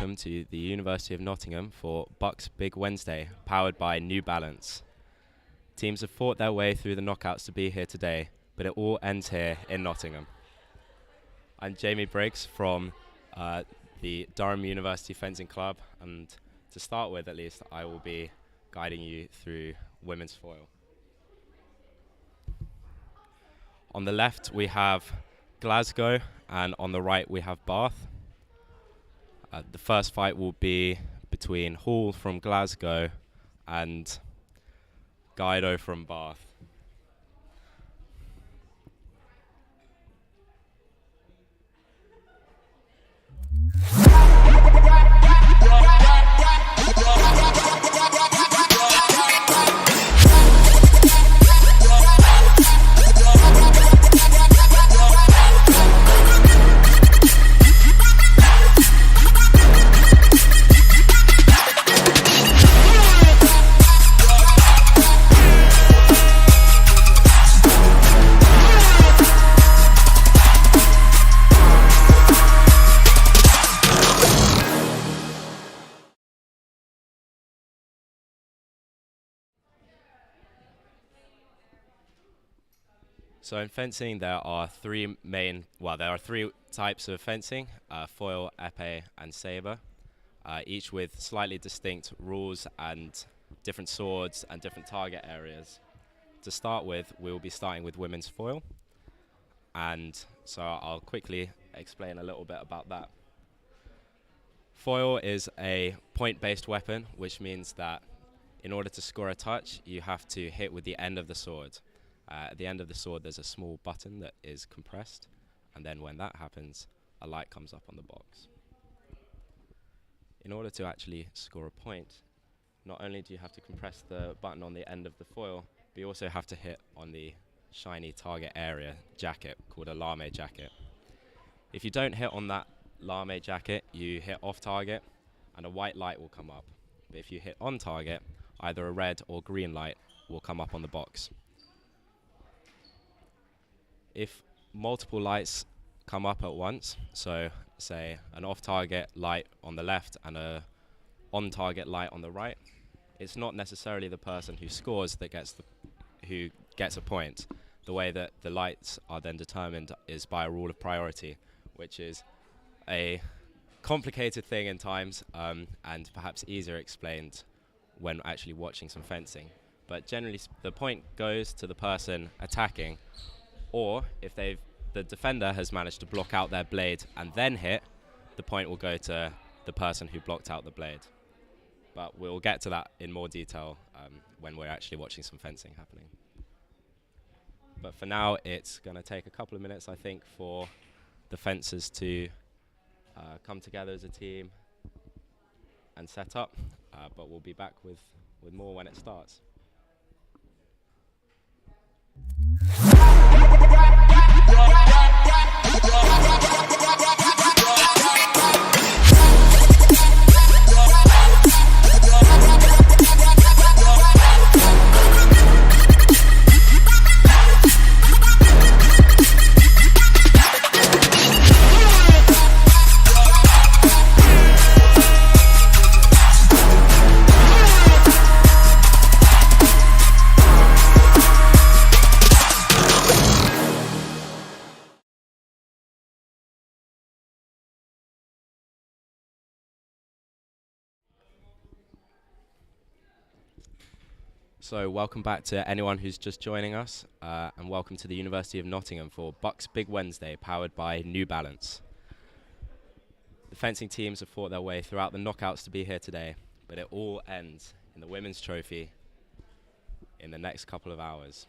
welcome to the University of Nottingham for BUCS Big Wednesday, powered by New Balance. Teams have fought their way through the knockouts to be here today, but it all ends here in Nottingham. I'm Jamie Briggs from the Durham University Fencing Club, and to start with at least, I will be guiding you through women's foil. On the left we have Glasgow, and on the right we have Bath. The first fight will be between Hall from Glasgow and Guido from Bath. So in fencing, there are three types of fencing: foil, epee, and sabre, each with slightly distinct rules and different swords and different target areas. To start with, we will be starting with women's foil, and so I'll quickly explain a little bit about that. Foil is a point-based weapon, which means that in order to score a touch, you have to hit with the end of the sword. At the end of the sword there's a small button that is compressed, and then when that happens, a light comes up on the box. In order to actually score a point, not only do you have to compress the button on the end of the foil, but you also have to hit on the shiny target area jacket called a lame jacket. If you don't hit on that lame jacket, you hit off target and a white light will come up. But if you hit on target, either a red or green light will come up on the box. If multiple lights come up at once, so say an off-target light on the left and a on-target light on the right, it's not necessarily the person who scores that who gets a point. The way that the lights are then determined is by a rule of priority, which is a complicated thing in times, and perhaps easier explained when actually watching some fencing. But generally the point goes to the person attacking, or if the defender has managed to block out their blade and then hit, the point will go to the person who blocked out the blade. But we'll get to that in more detail when we're actually watching some fencing happening. But for now, it's going to take a couple of minutes, I think, for the fencers to come together as a team and set up. But we'll be back with more when it starts. So welcome back to anyone who's just joining us, and welcome to the University of Nottingham for BUCS Big Wednesday, powered by New Balance. The fencing teams have fought their way throughout the knockouts to be here today, but it all ends in the women's trophy in the next couple of hours.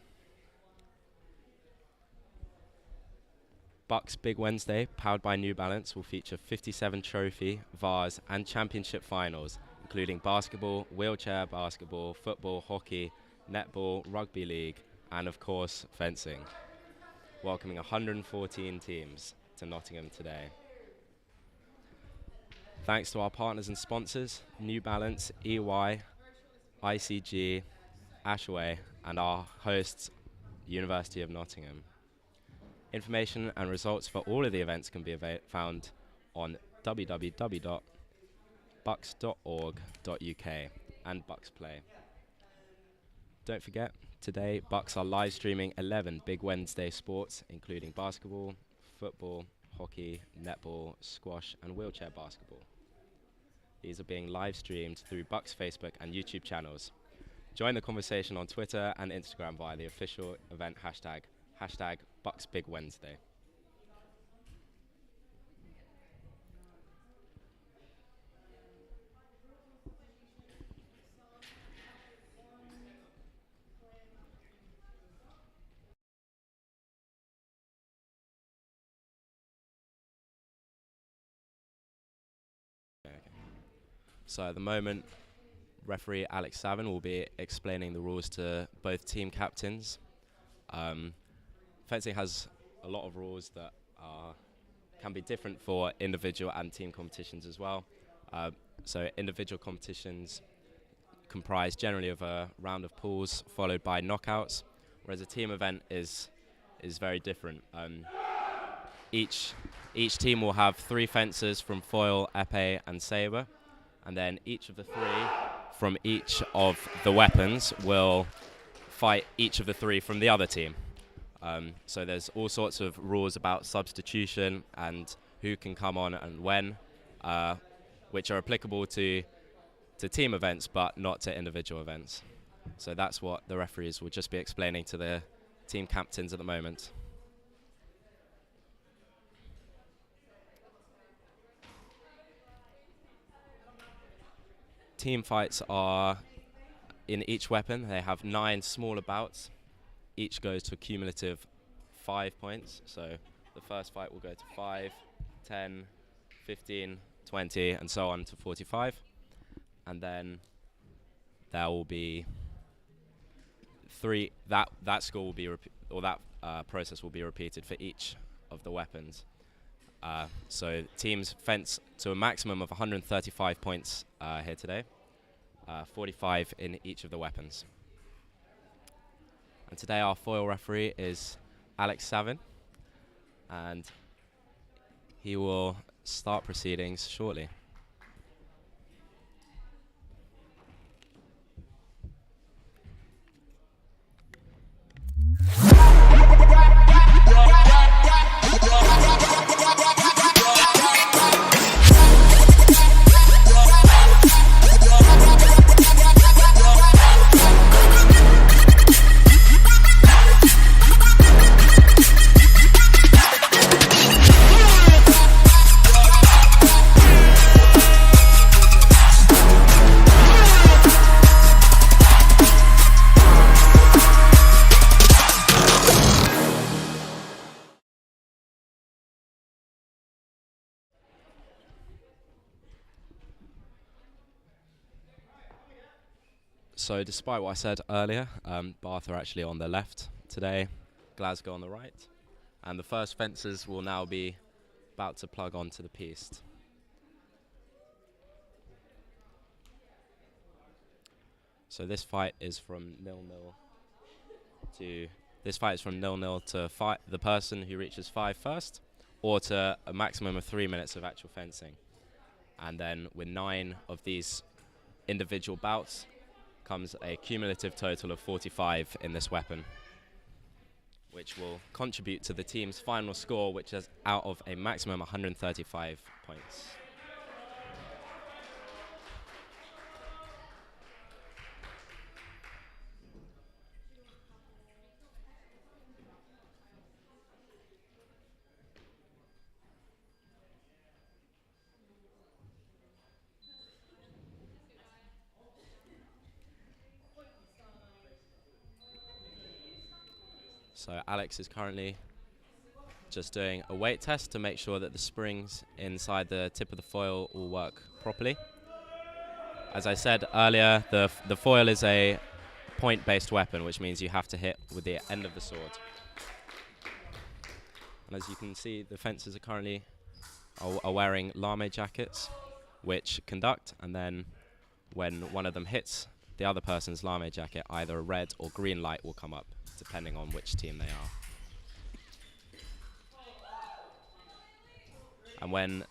BUCS Big Wednesday, powered by New Balance, will feature 57 trophy, vase and championship finals, including basketball, wheelchair basketball, football, hockey, netball, rugby league, and of course, fencing, welcoming 114 teams to Nottingham today. Thanks to our partners and sponsors, New Balance, EY, ICG, Ashaway, and our hosts, University of Nottingham. Information and results for all of the events can be found on www.nubs.ac.uk. bucs.org.uk and BUCS Play. Don't forget, today BUCS are live streaming 11 Big Wednesday sports, including basketball, football, hockey, netball, squash, and wheelchair basketball. These are being live streamed through BUCS Facebook and YouTube channels. Join the conversation on Twitter and Instagram via the official event hashtag BUCS Big Wednesday. So at the moment, referee Alex Savin will be explaining the rules to both team captains. Fencing has a lot of rules that can be different for individual and team competitions as well. So individual competitions comprise generally of a round of pools followed by knockouts, whereas a team event is very different. Each team will have 3 fencers from foil, epee, and sabre, and then each of the 3 from each of the weapons will fight each of the 3 from the other team. So there's all sorts of rules about substitution and who can come on and when, which are applicable to team events but not to individual events. So that's what the referees will just be explaining to the team captains at the moment. Team fights are in each weapon. They have 9 smaller bouts. Each goes to a cumulative 5 points. So the first fight will go to 5, 10, 15, 20, and so on to 45. And then there will be 3. That score will be that process will be repeated for each of the weapons. So teams fence to a maximum of 135 points here today, 45 in each of the weapons. And today our foil referee is Alex Savin, and he will start proceedings shortly. So despite what I said earlier, Bath are actually on the left today, Glasgow on the right, and the first fencers will now be about to plug onto the piste. So this fight is from 0-0 to fight the person who reaches 5 first, or to a maximum of 3 minutes of actual fencing. And then with 9 of these individual bouts comes a cumulative total of 45 in this weapon, which will contribute to the team's final score, which is out of a maximum 135 points. So Alex is currently just doing a weight test to make sure that the springs inside the tip of the foil all work properly. As I said earlier, the foil is a point-based weapon, which means you have to hit with the end of the sword. And as you can see, the fencers are currently are wearing lame jackets, which conduct, and then when one of them hits the other person's lame jacket, either a red or green light will come up, depending on which team they are. And when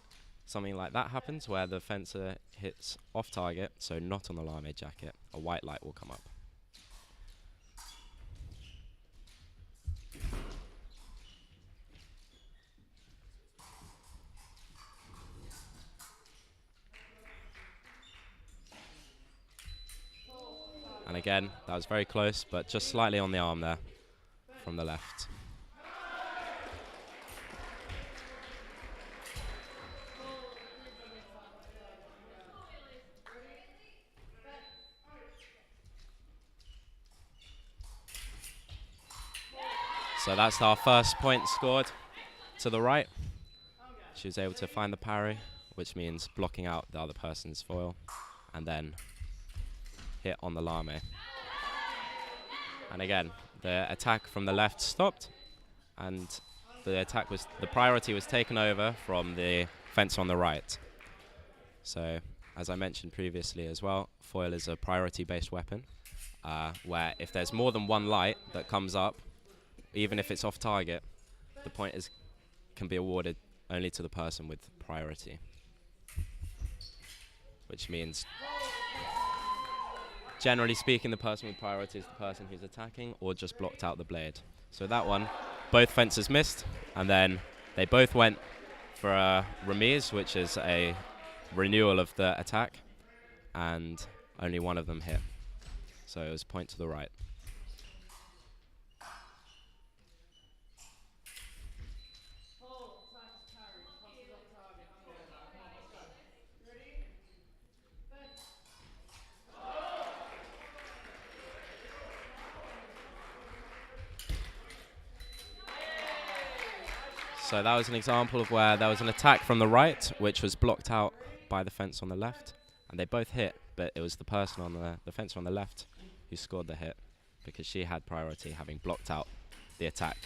something like that happens where the fencer hits off target, so not on the lame jacket, a white light will come up. And again, that was very close, but just slightly on the arm there from the left. So that's our first point scored to the right. She was able to find the parry, which means blocking out the other person's foil, and then hit on the lame. And again, the attack from the left stopped, and the priority was taken over from the fence on the right. So, as I mentioned previously as well, foil is a priority-based weapon, where if there's more than one light that comes up, even if it's off target, the point can be awarded only to the person with priority, which means, generally speaking, the person with priority is the person who's attacking or just blocked out the blade. So that one, both fencers missed, and then they both went for a remise, which is a renewal of the attack, and only one of them hit. So it was a point to the right. So that was an example of where there was an attack from the right, which was blocked out by the fence on the left, and they both hit, but it was the person on the fence on the left who scored the hit because she had priority, having blocked out the attack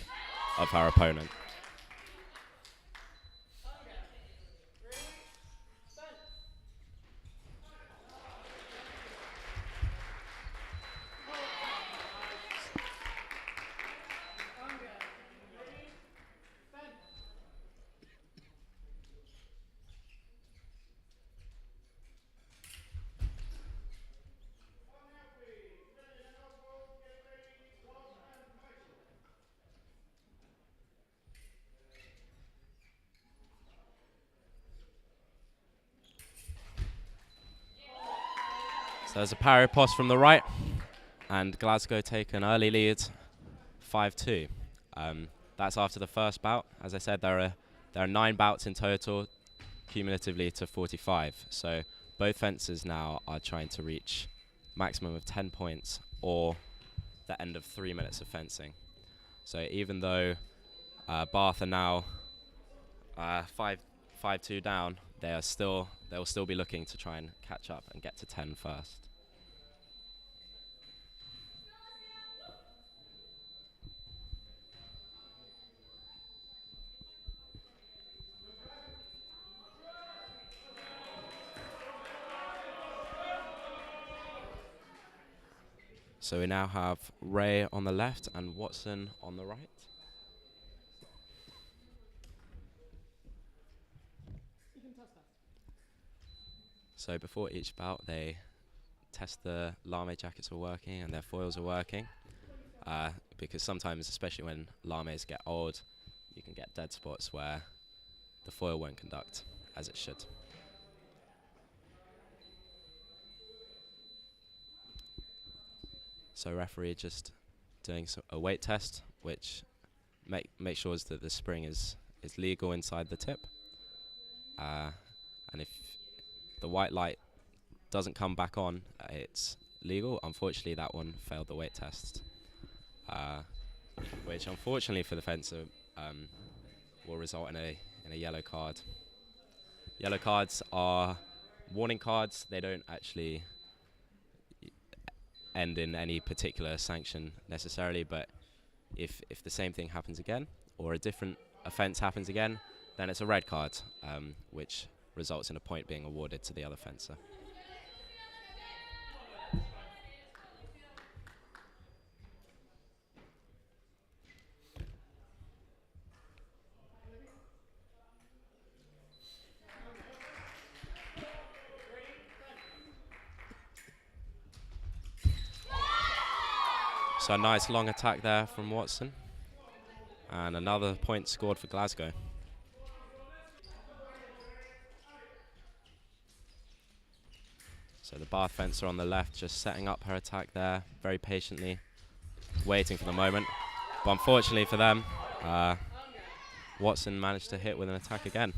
of her opponent. So there's a parry post from the right, and Glasgow take an early lead, 5-2. That's after the first bout. As I said, there are 9 bouts in total, cumulatively to 45. So both fencers now are trying to reach maximum of 10 points or the end of 3 minutes of fencing. So even though Bath are now 5-2 down, they'll still be looking to try and catch up and get to 10 first. So we now have Ray on the left and Watson on the right. So before each bout, they test the lame jackets are working and their foils are working. Because sometimes, especially when lames get old, you can get dead spots where the foil won't conduct as it should. So referee just doing a weight test, which make sure that the spring is legal inside the tip. And if the white light doesn't come back on, it's legal. Unfortunately, that one failed the weight test, which unfortunately for the fencer will result in a yellow card. Yellow cards are warning cards. They don't actually end in any particular sanction necessarily, but if the same thing happens again or a different offence happens again, then it's a red card, which results in a point being awarded to the other fencer. So a nice long attack there from Watson. And another point scored for Glasgow. So the Bath fencer on the left just setting up her attack there very patiently, waiting for the moment. But unfortunately for them, Watson managed to hit with an attack again.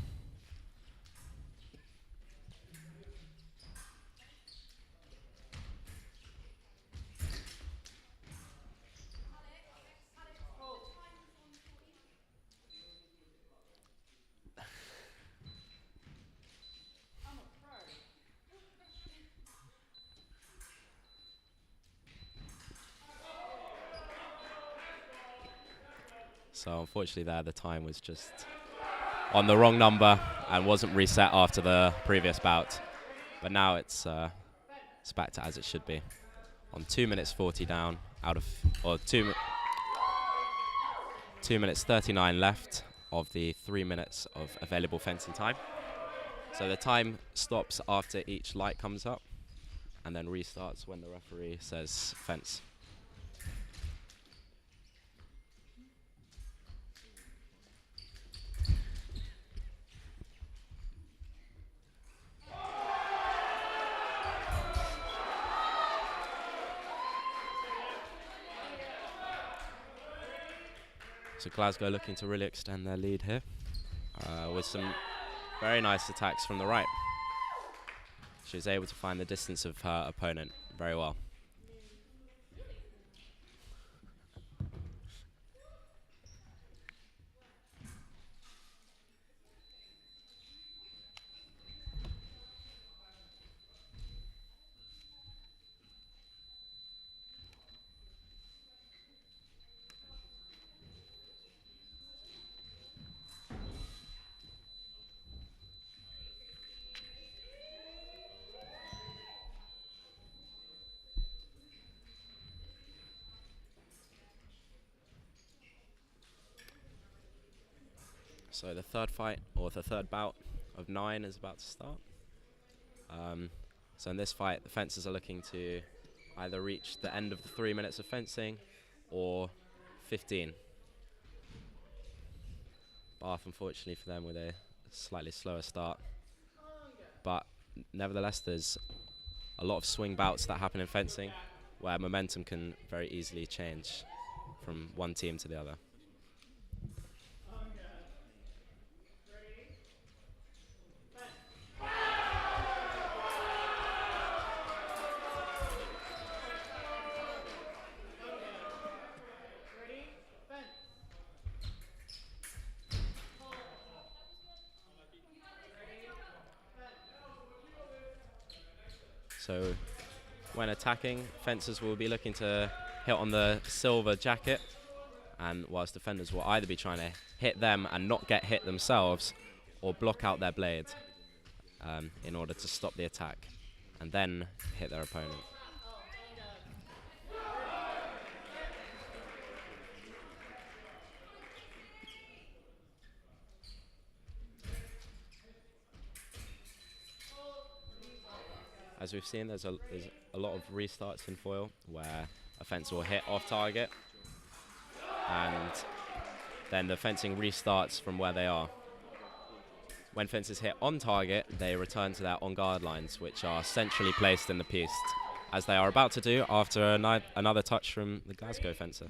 So unfortunately there, the time was just on the wrong number and wasn't reset after the previous bout. But now it's back to as it should be. On 2 minutes 40 down, out of, or 2 minutes 39 left of the 3 minutes of available fencing time. So the time stops after each light comes up and then restarts when the referee says fence. So Glasgow looking to really extend their lead here with some very nice attacks from the right. She was able to find the distance of her opponent very well. So the third fight, or the third bout of 9 is about to start. So in this fight, the fencers are looking to either reach the end of the 3 minutes of fencing or 15. Bath, unfortunately for them, with a slightly slower start. But nevertheless, there's a lot of swing bouts that happen in fencing where momentum can very easily change from one team to the other. So when attacking, fencers will be looking to hit on the silver jacket, and whilst defenders will either be trying to hit them and not get hit themselves, or block out their blade in order to stop the attack, and then hit their opponent. As we've seen, there's a lot of restarts in foil where a fencer will hit off target and then the fencing restarts from where they are. When fencers hit on target, they return to their on-guard lines, which are centrally placed in the piece, as they are about to do after another touch from the Glasgow fencer.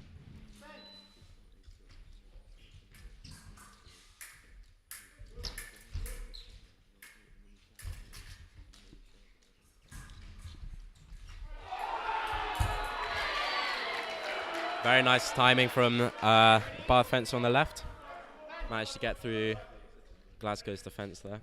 Very nice timing from Bath fencer on the left. Managed to get through Glasgow's defence there.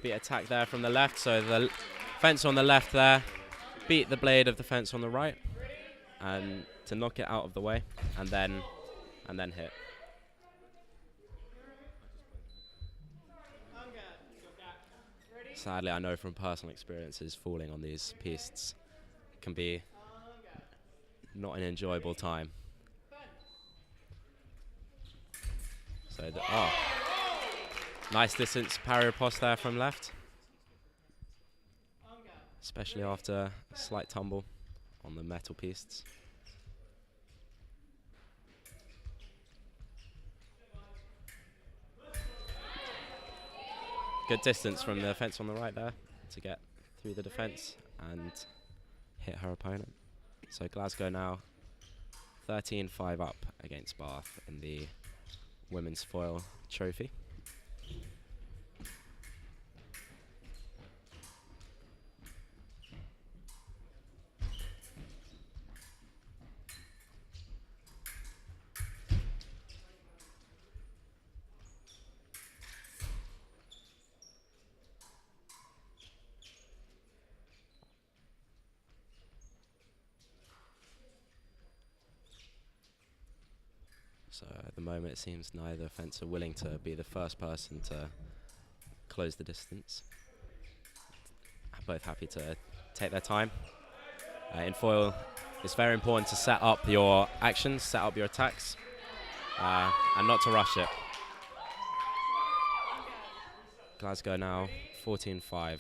Beat attack there from the left, so the fence on the left there beat the blade of the fence on the right, and to knock it out of the way and then hit. Sadly, I know from personal experiences falling on these pistes can be not an enjoyable time. So, nice distance parry riposte there from left, especially after a slight tumble on the metal pistes. Good distance from the fence on the right there to get through the defence and hit her opponent. So Glasgow now 13-5 up against Bath in the women's foil trophy. So at the moment it seems neither fence are willing to be the first person to close the distance. Both happy to take their time. In foil, it's very important to set up your actions, set up your attacks, and not to rush it. Glasgow now 14-5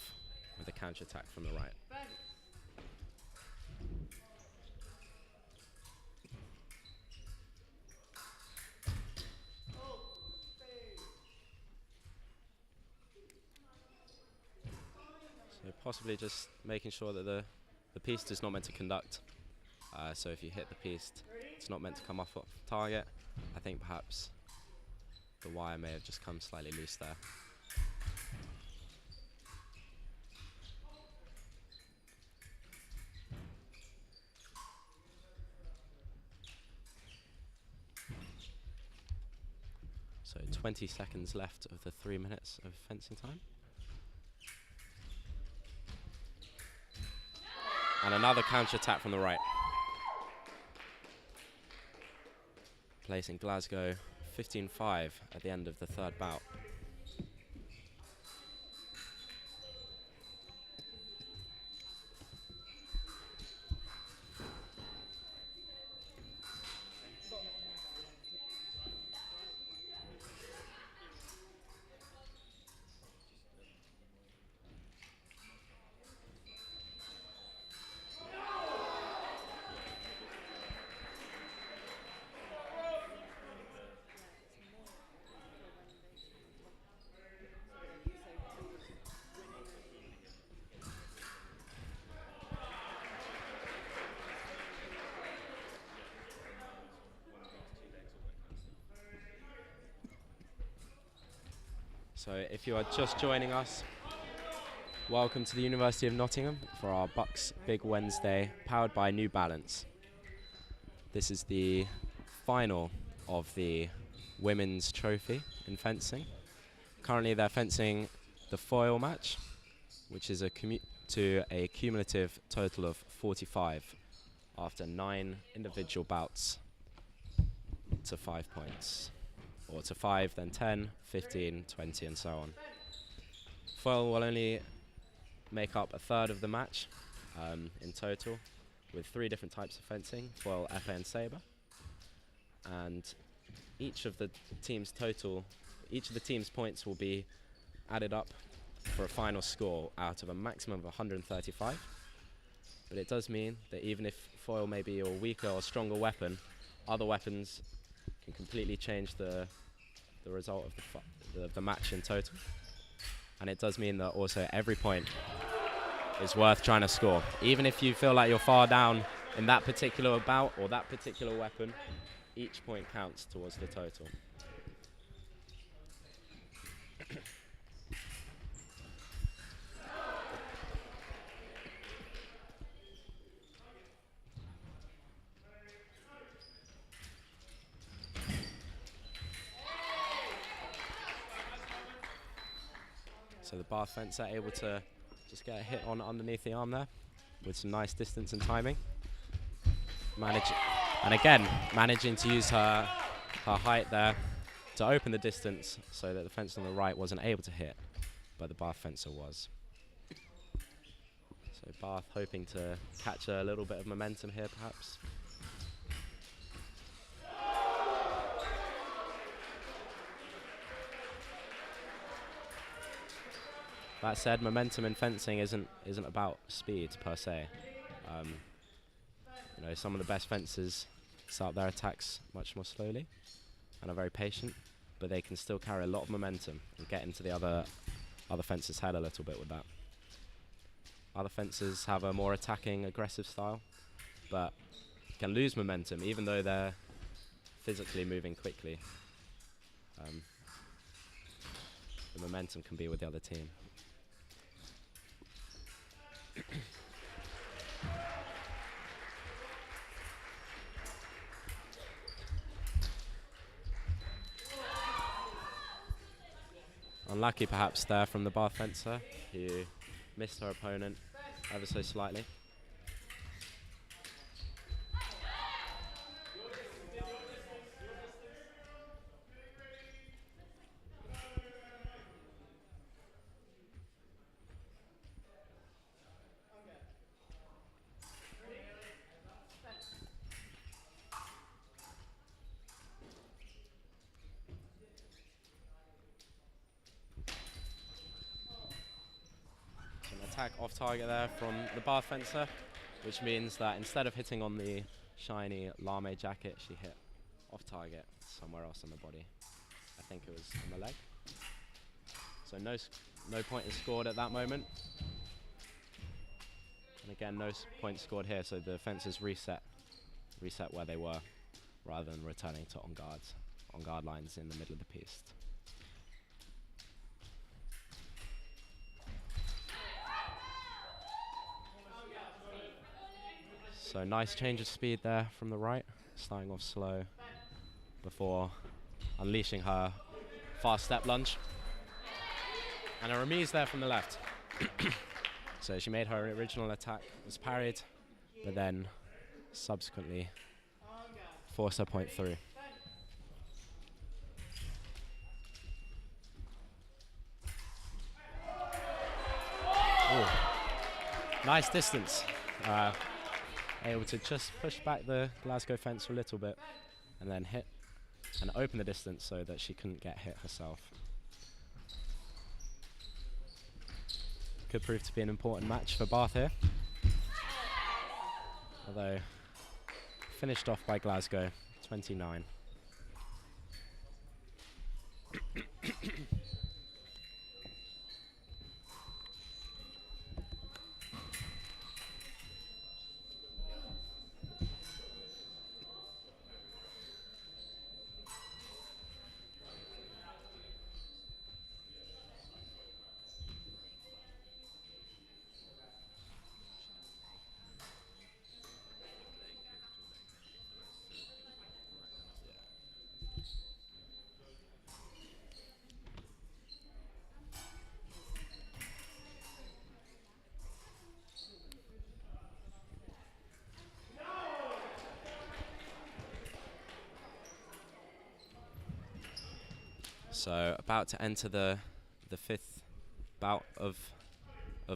with a counter attack from the right. So possibly just making sure that the piste is not meant to conduct. So if you hit the piste, it's not meant to come off target. I think perhaps the wire may have just come slightly loose there. So 20 seconds left of the 3 minutes of fencing time. And another counter attack from the right. Placing Glasgow 15-5 at the end of the third bout. So if you are just joining us, welcome to the University of Nottingham for our BUCS Big Wednesday, powered by New Balance. This is the final of the women's trophy in fencing. Currently they're fencing the foil match, which is to a cumulative total of 45 after 9 individual bouts to 5 points. Or to 5, then 10, 15, 20, and so on. Foil will only make up a third of the match in total, with 3 different types of fencing: foil, epee, and sabre. And each of the team's points will be added up for a final score out of a maximum of 135. But it does mean that even if foil may be your weaker or stronger weapon, other weapons can completely change the result of the match in total. And it does mean that also every point is worth trying to score. Even if you feel like you're far down in that particular bout or that particular weapon, each point counts towards the total. So the Bath fencer able to just get a hit on underneath the arm there with some nice distance and timing. And again, managing to use her height there to open the distance so that the fence on the right wasn't able to hit, but the Bath fencer was. So Bath hoping to catch a little bit of momentum here, perhaps. That said, momentum in fencing isn't about speed per se. You know, some of the best fencers start their attacks much more slowly and are very patient, but they can still carry a lot of momentum and get into the other fencers' head a little bit with that. Other fencers have a more attacking, aggressive style, but can lose momentum even though they're physically moving quickly. The momentum can be with the other team. Unlucky perhaps there from the Bath fencer, who missed her opponent ever so slightly. Attack off target there from the Bath fencer, which means that instead of hitting on the shiny lame jacket, she hit off target somewhere else on the body. I think it was on the leg. So no point is scored at that moment. And again, no points scored here, so the fencers reset where they were, rather than returning to on guard lines in the middle of the piece. So nice change of speed there from the right, starting off slow before unleashing her fast step lunge. And a remise there from the left. So she made her original attack, was parried, but then subsequently forced her point through. Ooh. Nice distance. Able to just push back the Glasgow fence a little bit and then hit and open the distance so that she couldn't get hit herself. Could prove to be an important match for Bath here. Although finished off by Glasgow, 29. So about to enter the fifth bout of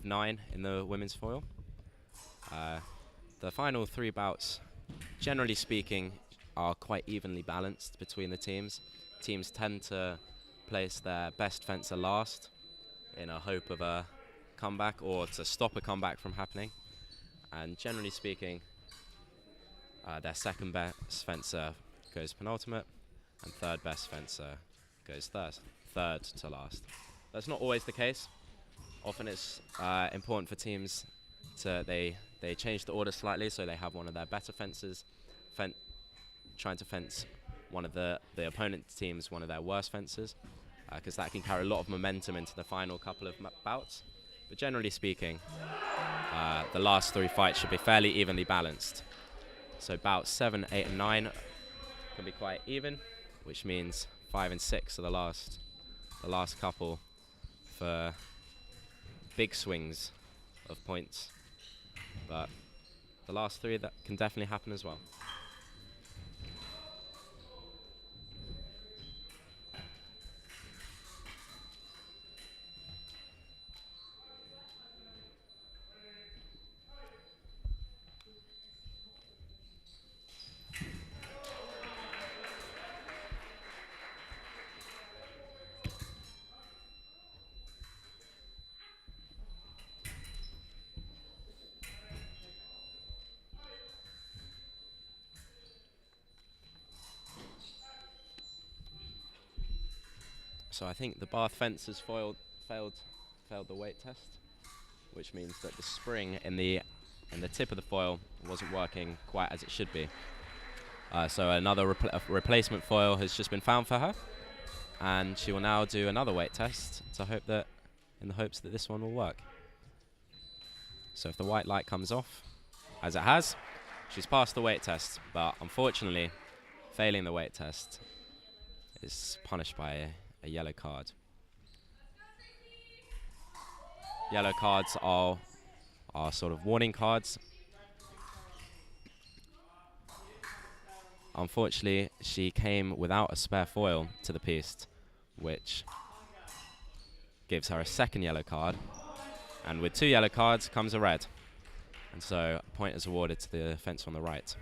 9 in the women's foil. The final 3 bouts, generally speaking, are quite evenly balanced between the teams. Teams tend to place their best fencer last in a hope of a comeback or to stop a comeback from happening. And generally speaking, their second best fencer goes penultimate and third best fencer goes third to last. That's not always the case. Often it's important for teams to they change the order slightly, so they have one of their better fencers trying to fence one of the opponent team's one of their worst fencers, because that can carry a lot of momentum into the final couple of bouts. But generally speaking, the last 3 fights should be fairly evenly balanced. So bouts 7, 8, and 9 can be quite even, which means 5 and 6 are the last couple for big swings of points. But the last 3, that can definitely happen as well. So I think the Bath fence has failed the weight test, which means that the spring in the tip of the foil wasn't working quite as it should be. So another replacement foil has just been found for her, and she will now do another weight test in the hopes that this one will work. So if the white light comes off, as it has, she's passed the weight test, but unfortunately, failing the weight test is punished by a yellow card. Yellow cards are sort of warning cards. Unfortunately, she came without a spare foil to the piece, which gives her a second yellow card. And with 2 yellow cards comes a red. And so a point is awarded to the fence on the right.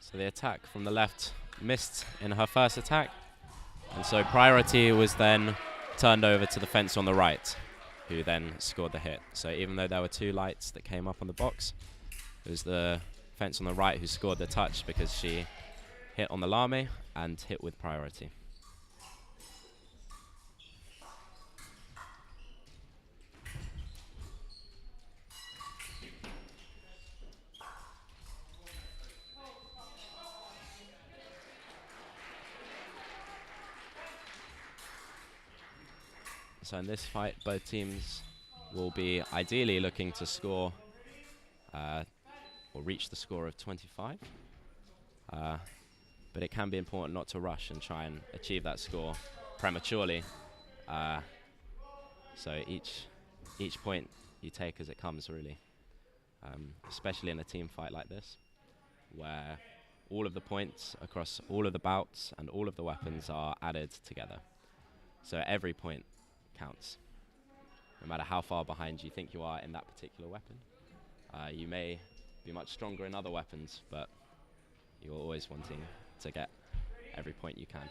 So the attack from the left missed in her first attack, and so priority was then turned over to the fence on the right, who then scored the hit. So even though there were 2 lights that came up on the box, it was the fence on the right who scored the touch because she hit on the lame and hit with priority. So in this fight, both teams will be ideally looking to score or reach the score of 25. But it can be important not to rush and try and achieve that score prematurely. So each point you take as it comes, really. Especially in a team fight like this, where all of the points across all of the bouts and all of the weapons are added together. So every point counts. No matter how far behind you think you are in that particular weapon. You may be much stronger in other weapons, but you're always wanting to get every point you can.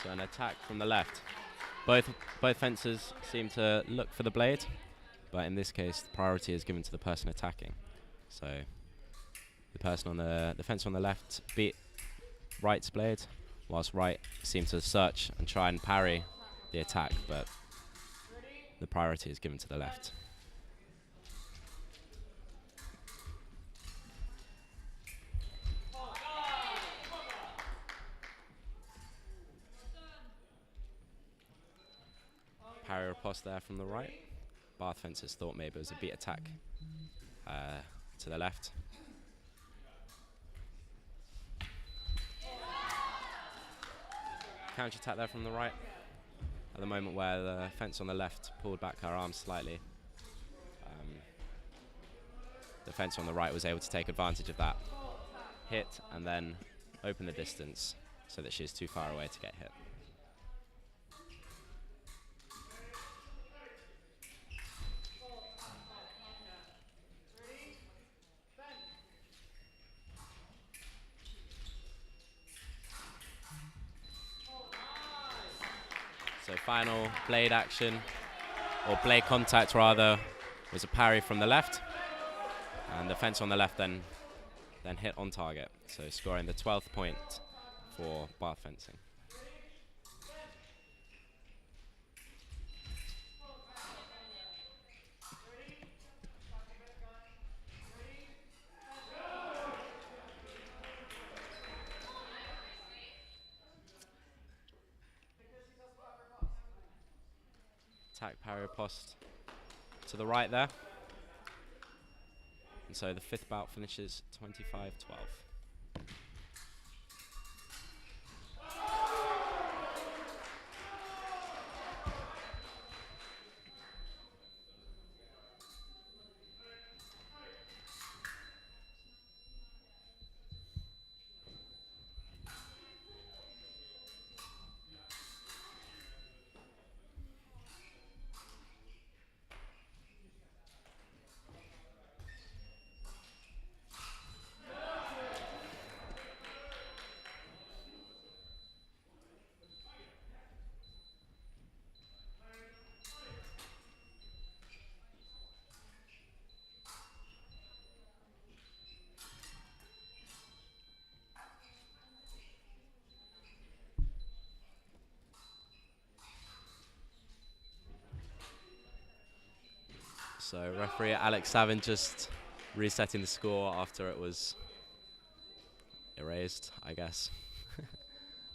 So an attack from the left. Both fencers seem to look for the blade, but in this case, the priority is given to the person attacking. So the person on the fencer on the left beat right's blade, whilst right seemed to search and try and parry the attack, but the priority is given to the left. Parry riposte there from the right. Bath fencers thought maybe it was a beat attack to the left. Counter attack there from the right. At the moment where the fence on the left pulled back her arm slightly, the fence on the right was able to take advantage of that hit and then open the distance so that she's too far away to get hit. So final blade action, or blade contact rather, was a parry from the left, and the fence on the left then hit on target, so scoring the 12th point for bar fencing. Attack parry post to the right there. And so the 5th bout finishes 25-12. So referee Alex Savin just resetting the score after it was erased, I guess,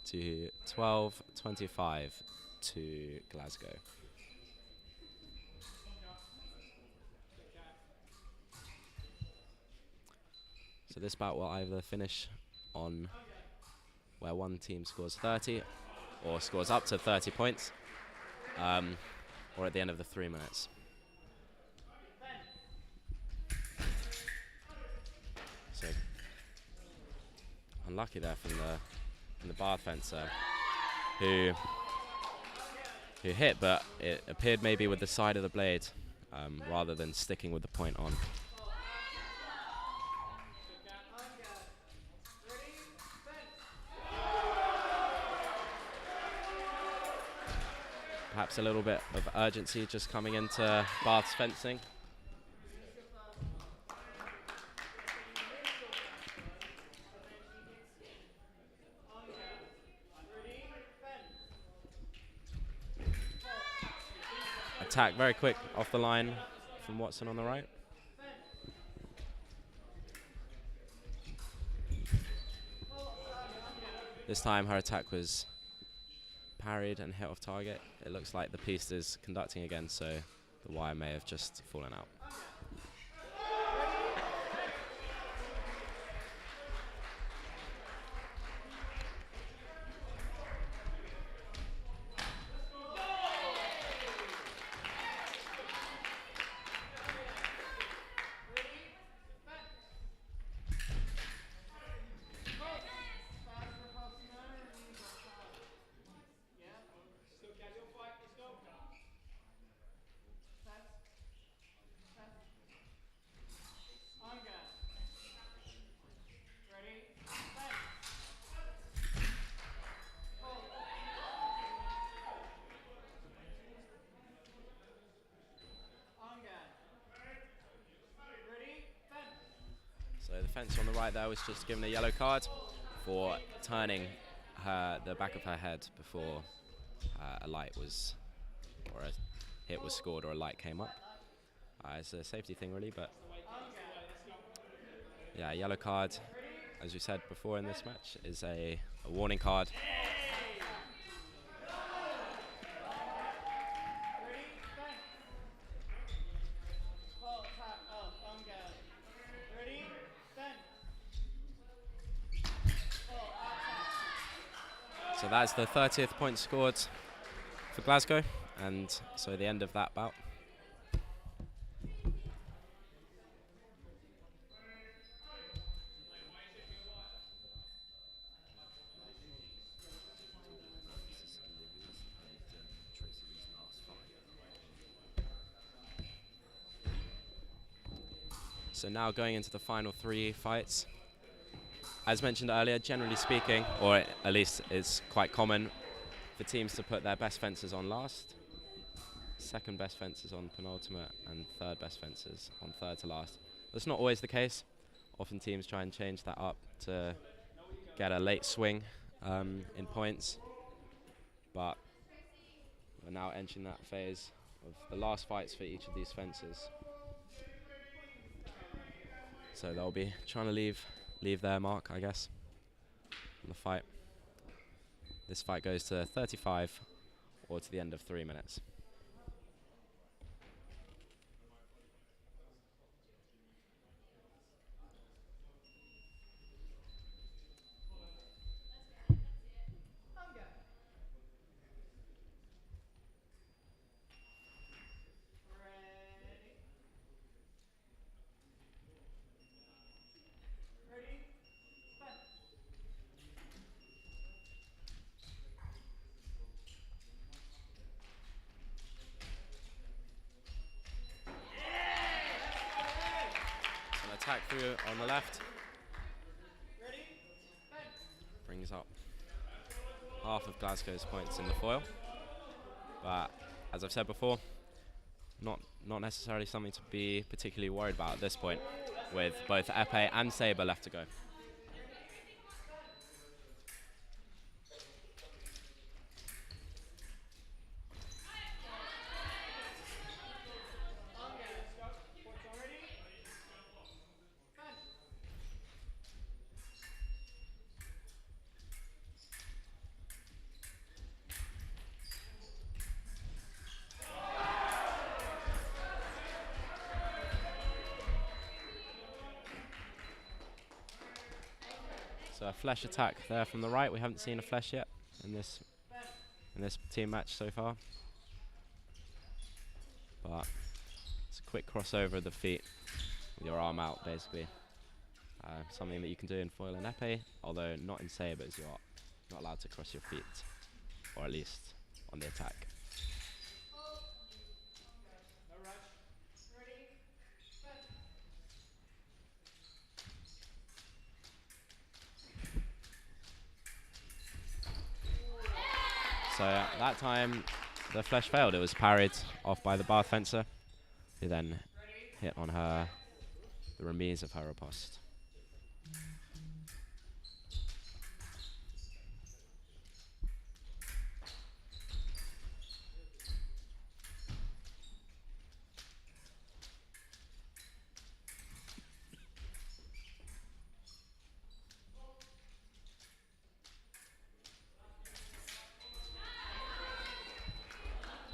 to 12-25 to Glasgow. So this bout will either finish on where one team scores 30 or scores up to 30 points, or at the end of the 3 minutes. So unlucky there from the bar fencer who hit, but it appeared maybe with the side of the blade rather than sticking with the point on. Perhaps a little bit of urgency just coming into Bath's fencing. Attack very quick off the line from Watson on the right. This time her attack was parried and hit off target. It looks like the piece is conducting again, so the wire may have just fallen out. So the fence on the right there was just given a yellow card for turning the back of her head before a light was, or a hit was scored or a light came up. It's a safety thing really, but yeah, yellow card, as we said before in this match, is a warning card. So that's the 30th point scored for Glasgow, and so the end of that bout. So now going into the final 3 fights. As mentioned earlier, generally speaking, or at least it's quite common for teams to put their best fencers on last, second best fencers on penultimate, and third best fencers on third to last. That's not always the case. Often teams try and change that up to get a late swing in points. But we're now entering that phase of the last fights for each of these fencers. So they'll be trying to leave their mark, I guess, on the fight. This fight goes to 35 or to the end of 3 minutes. Attack through on the left. Brings up half of Glasgow's points in the foil. But as I've said before, not necessarily something to be particularly worried about at this point, with both Epee and Sabre left to go. So a flesh attack there from the right. We haven't seen a flesh yet in this team match so far. But it's a quick crossover of the feet with your arm out, basically. Something that you can do in foil and epee, although not in sabres. You're not allowed to cross your feet, or at least on the attack. So that time the flesh failed. It was parried off by the bar fencer, who then hit on the remise of her riposte.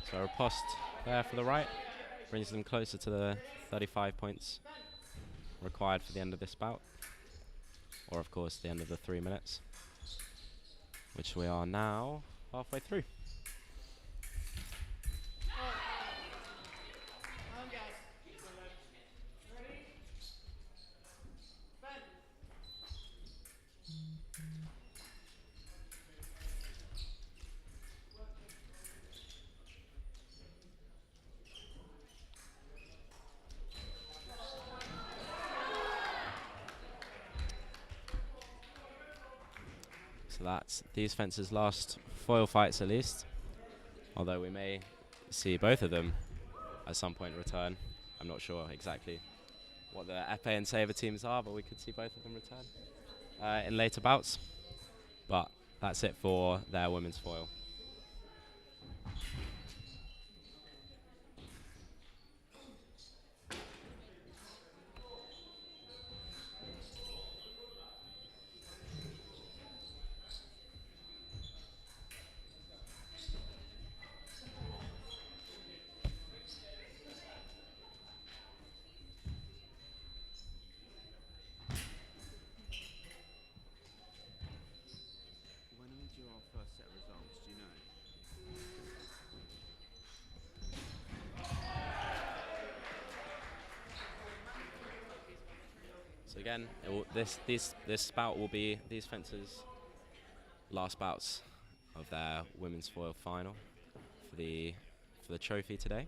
So a riposte there for the right brings them closer to the 35 points required for the end of this bout, or of course the end of the 3 minutes, which we are now halfway through. So that's these fences' last foil fights at least, although we may see both of them at some point return. I'm not sure exactly what the Epee and Sabre teams are, but we could see both of them return in later bouts. But that's it for their women's foil. First set of results, do you know? So again, this bout will be these fencers' last bouts of their women's foil final for the trophy today.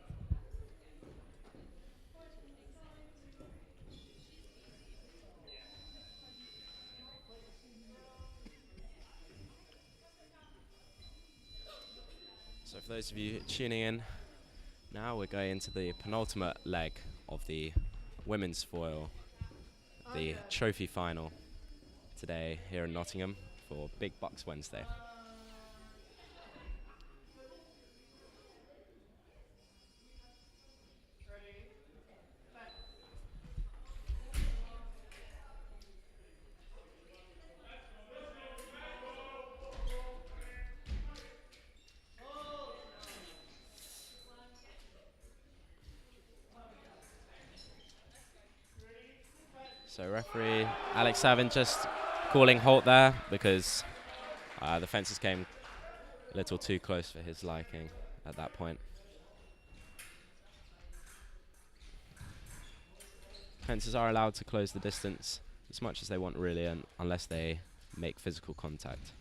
So for those of you tuning in, now we're going into the penultimate leg of the women's foil, the trophy final today here in Nottingham for Big BUCS Wednesday. So referee Alex Savin just calling halt there because the fences came a little too close for his liking at that point. Fencers are allowed to close the distance as much as they want really, unless they make physical contact.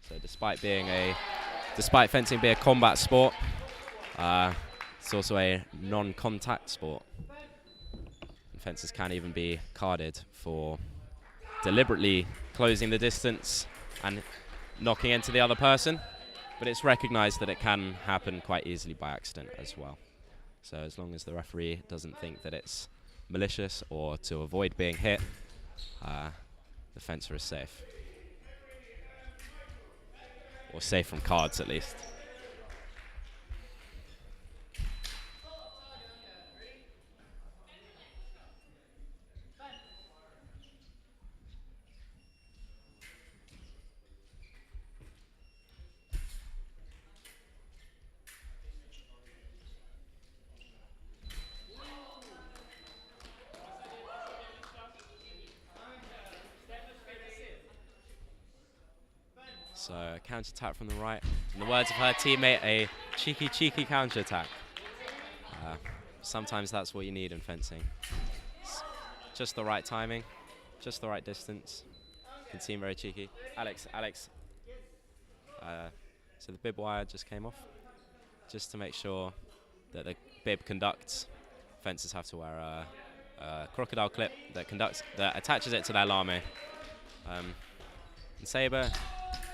So despite fencing being a combat sport, it's also a non-contact sport. And fencers can even be carded for deliberately closing the distance and knocking into the other person, but it's recognized that it can happen quite easily by accident as well. So as long as the referee doesn't think that it's malicious or to avoid being hit, the fencer is safe. Or safe from cards at least. So a counter-attack from the right. In the words of her teammate, a cheeky, cheeky counter-attack. Sometimes that's what you need in fencing. It's just the right timing, just the right distance. Can seem very cheeky. Alex. So the bib wire just came off, just to make sure that the bib conducts. Fencers have to wear a crocodile clip that attaches it to their lame. In Sabre,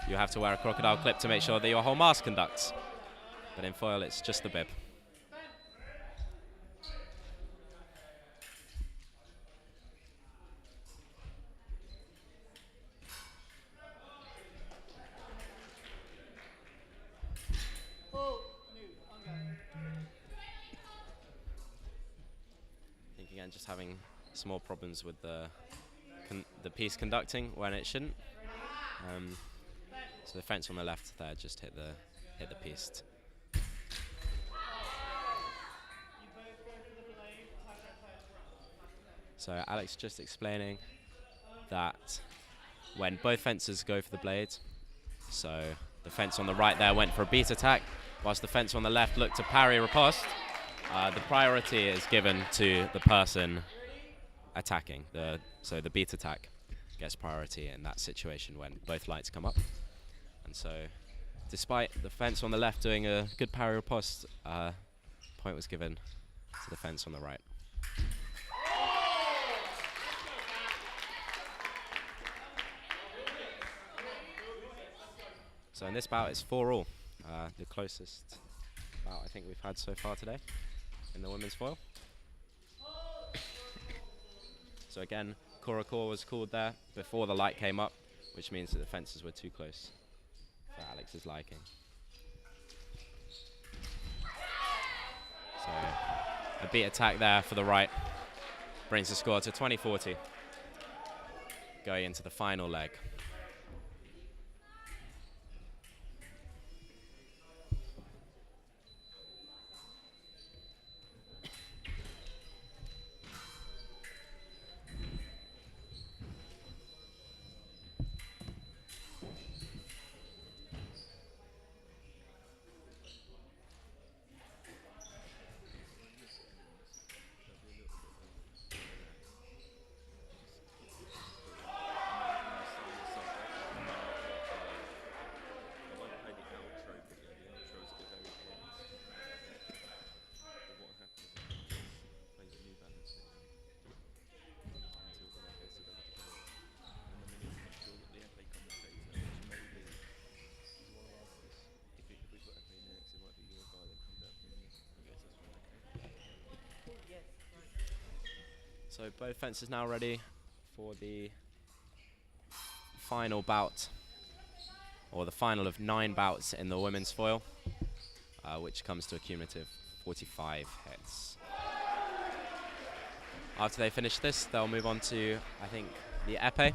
you have to wear a crocodile clip to make sure that your whole mask conducts. But in foil, it's just the bib. I think again, just having small problems with the piece conducting when it shouldn't. So the fence on the left there just hit the piece. So Alex just explaining that when both fencers go for the blade, so the fence on the right there went for a beat attack, whilst the fence on the left looked to parry riposte, the priority is given to the person attacking. So the beat attack gets priority in that situation when both lights come up. And so despite the fence on the left doing a good parry riposte, point was given to the fence on the right. So in this bout, it's 4-all, the closest bout I think we've had so far today in the women's foil. So again, Korakor was called there before the light came up, which means that the fences were too close for Alex's liking. So a beat attack there for the right brings the score to 20-40, going into the final leg. So both fences now ready for the final bout, or the final of 9 bouts in the women's foil, which comes to a cumulative 45 hits. After they finish this, they'll move on to, I think, the epee,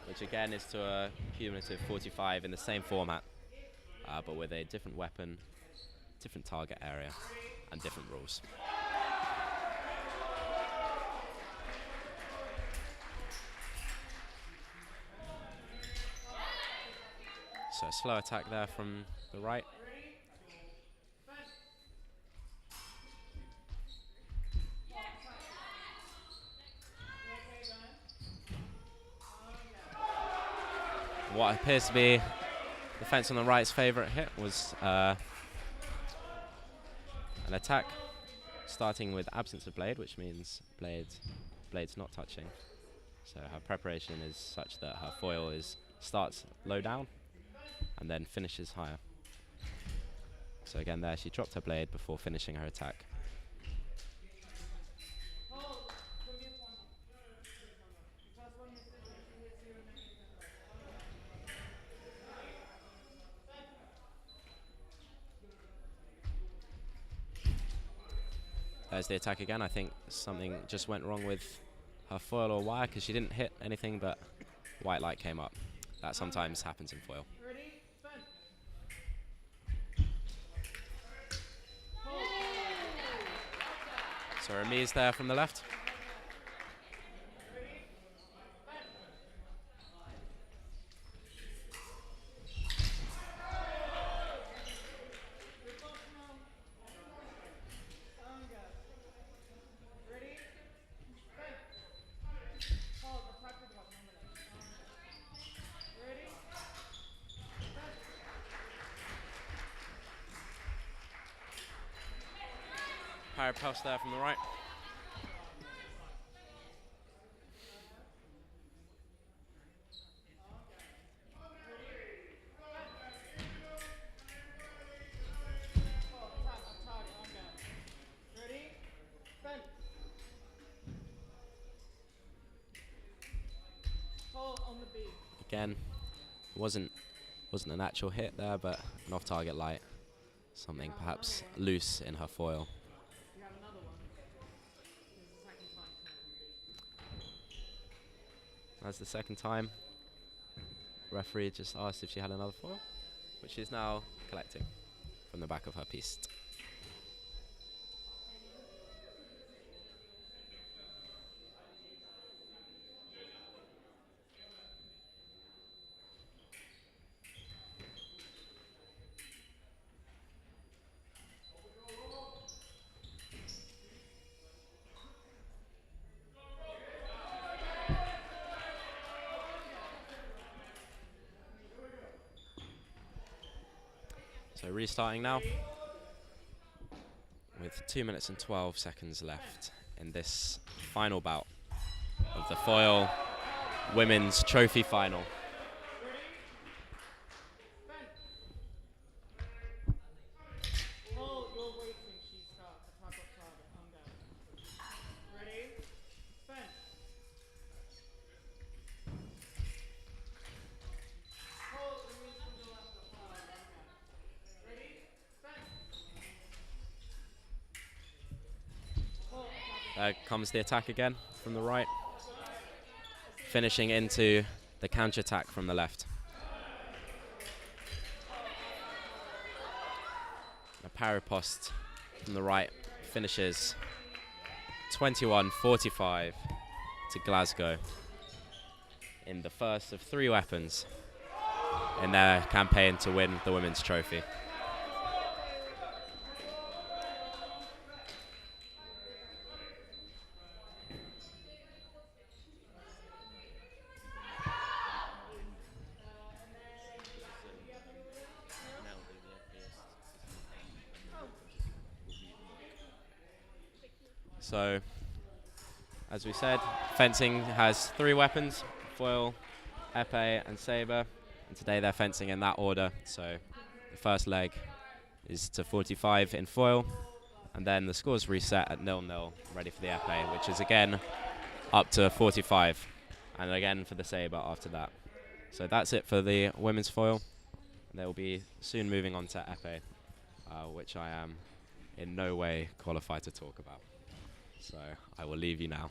which again is to a cumulative 45 in the same format, but with a different weapon, different target area, and different rules. So a slow attack there from the right. What appears to be the fence on the right's favourite hit was an attack starting with absence of blade, which means blade's not touching. So her preparation is such that her foil starts low down and then finishes higher. So again there she dropped her blade before finishing her attack. There's the attack again. I think something just went wrong with her foil or wire because she didn't hit anything, but white light came up. That sometimes happens in foil. So remise there from the left. Parry pass there from the right. Again, wasn't an actual hit there, but an off-target light. Something perhaps loose in her foil. That's the second time. Referee just asked if she had another foil, which she's now collecting from the back of her piece. So restarting now with 2 minutes and 12 seconds left in this final bout of the foil women's trophy final. There comes the attack again from the right, finishing into the counter-attack from the left. A parry post from the right finishes 21-45 to Glasgow in the first of 3 weapons in their campaign to win the women's trophy. So, as we said, fencing has 3 weapons, foil, epee and sabre, and today they're fencing in that order. So the first leg is to 45 in foil, And then the score's reset at 0-0, ready for the epee, which is again up to 45. And again for the Sabre after that. So that's it for the women's foil. They'll be soon moving on to epee, which I am in no way qualified to talk about. So I will leave you now.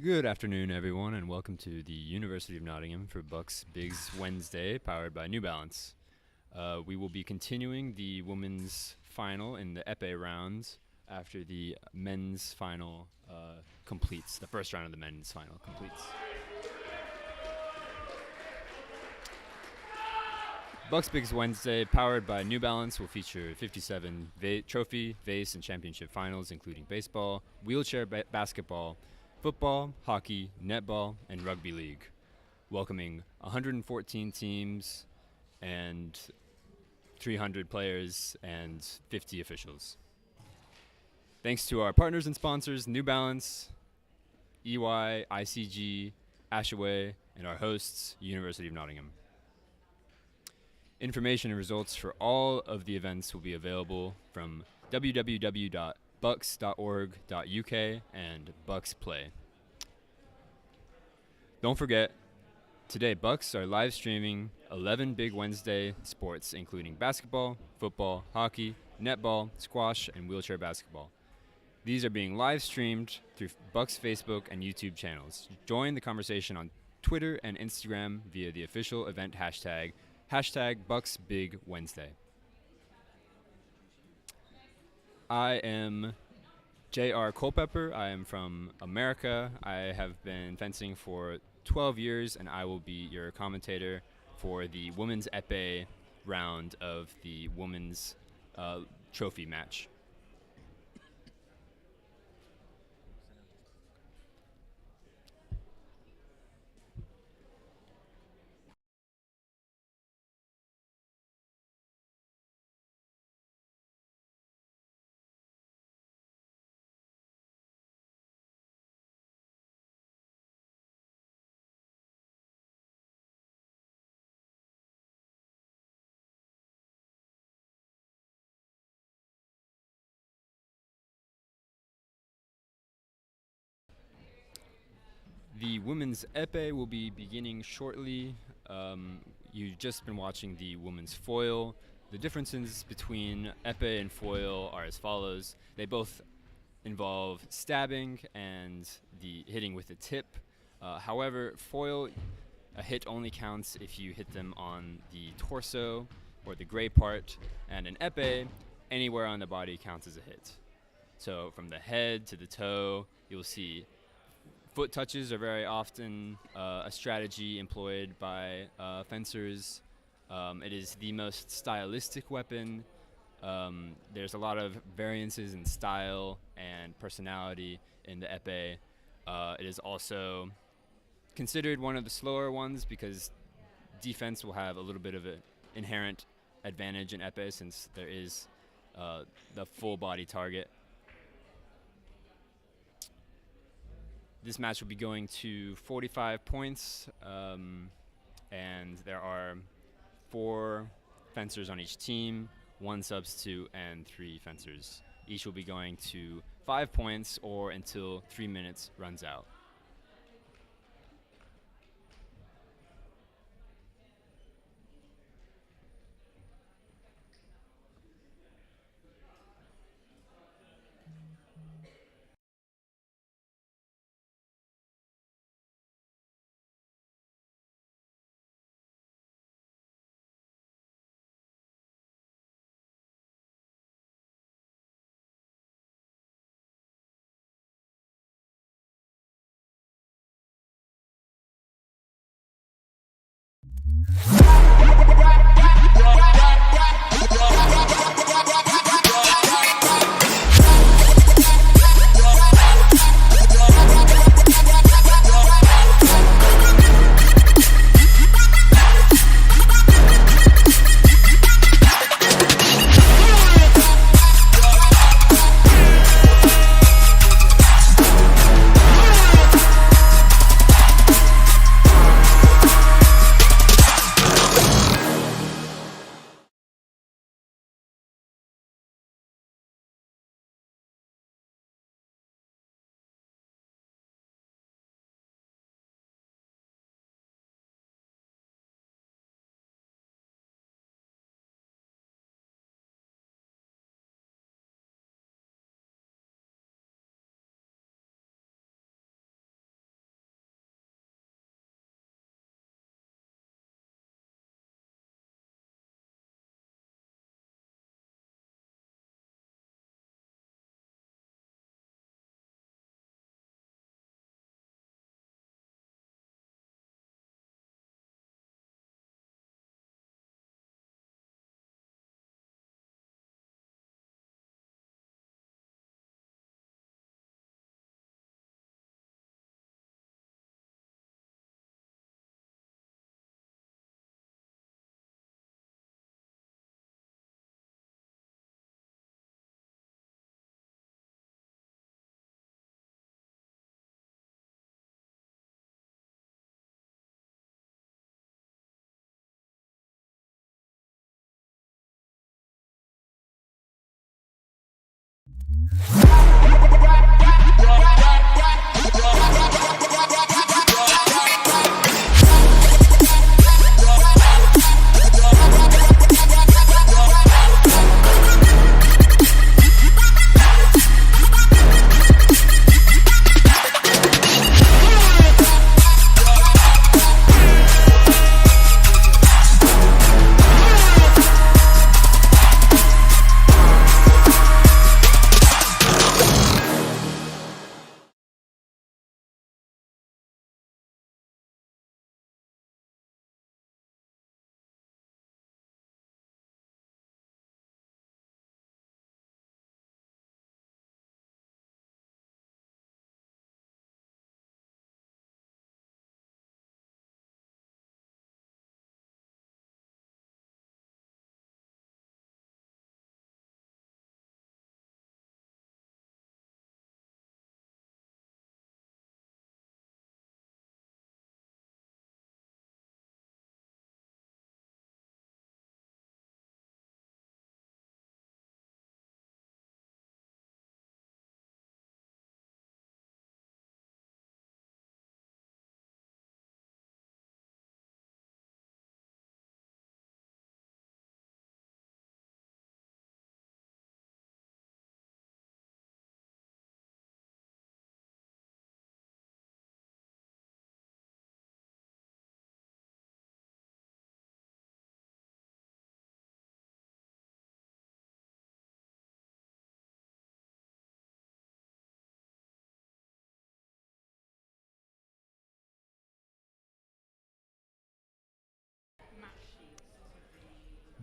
Good afternoon, everyone, and welcome to the University of Nottingham for BUCS Big Wednesday, powered by New Balance. We will be continuing the women's final in the Epee rounds after the men's final completes. The first round of the men's final completes. BUCS Big Wednesday, powered by New Balance, will feature 57 trophy, vase, and championship finals, including baseball, wheelchair basketball, football, hockey, netball, and rugby league, welcoming 114 teams and 300 players and 50 officials. Thanks to our partners and sponsors, New Balance, EY, ICG, Ashaway, and our hosts, University of Nottingham. Information and results for all of the events will be available from www.bucs.org.uk and BUCS Play. Don't forget, today BUCS are live streaming 11 Big Wednesday sports, including basketball, football, hockey, netball, squash, and wheelchair basketball. These are being live streamed through BUCS Facebook and YouTube channels. Join the conversation on Twitter and Instagram via the official event hashtag BUCS Big Wednesday. I am J.R. Culpepper. I am from America. I have been fencing for 12 years, and I will be your commentator for the women's epee round of the women's trophy match. The women's epee will be beginning shortly. You've just been watching the women's foil. The differences between epee and foil are as follows. They both involve stabbing and the hitting with the tip. However, foil, a hit only counts if you hit them on the torso or the gray part, and an epee, anywhere on the body counts as a hit. So from the head to the toe, you'll see foot touches are very often a strategy employed by fencers. It is the most stylistic weapon. There's a lot of variances in style and personality in the epee. It is also considered one of the slower ones because defense will have a little bit of an inherent advantage in epee since there is the full body target. This match will be going to 45 points, and there are 4 fencers on each team, 1 substitute, and 3 fencers. Each will be going to 5 points or until 3 minutes runs out.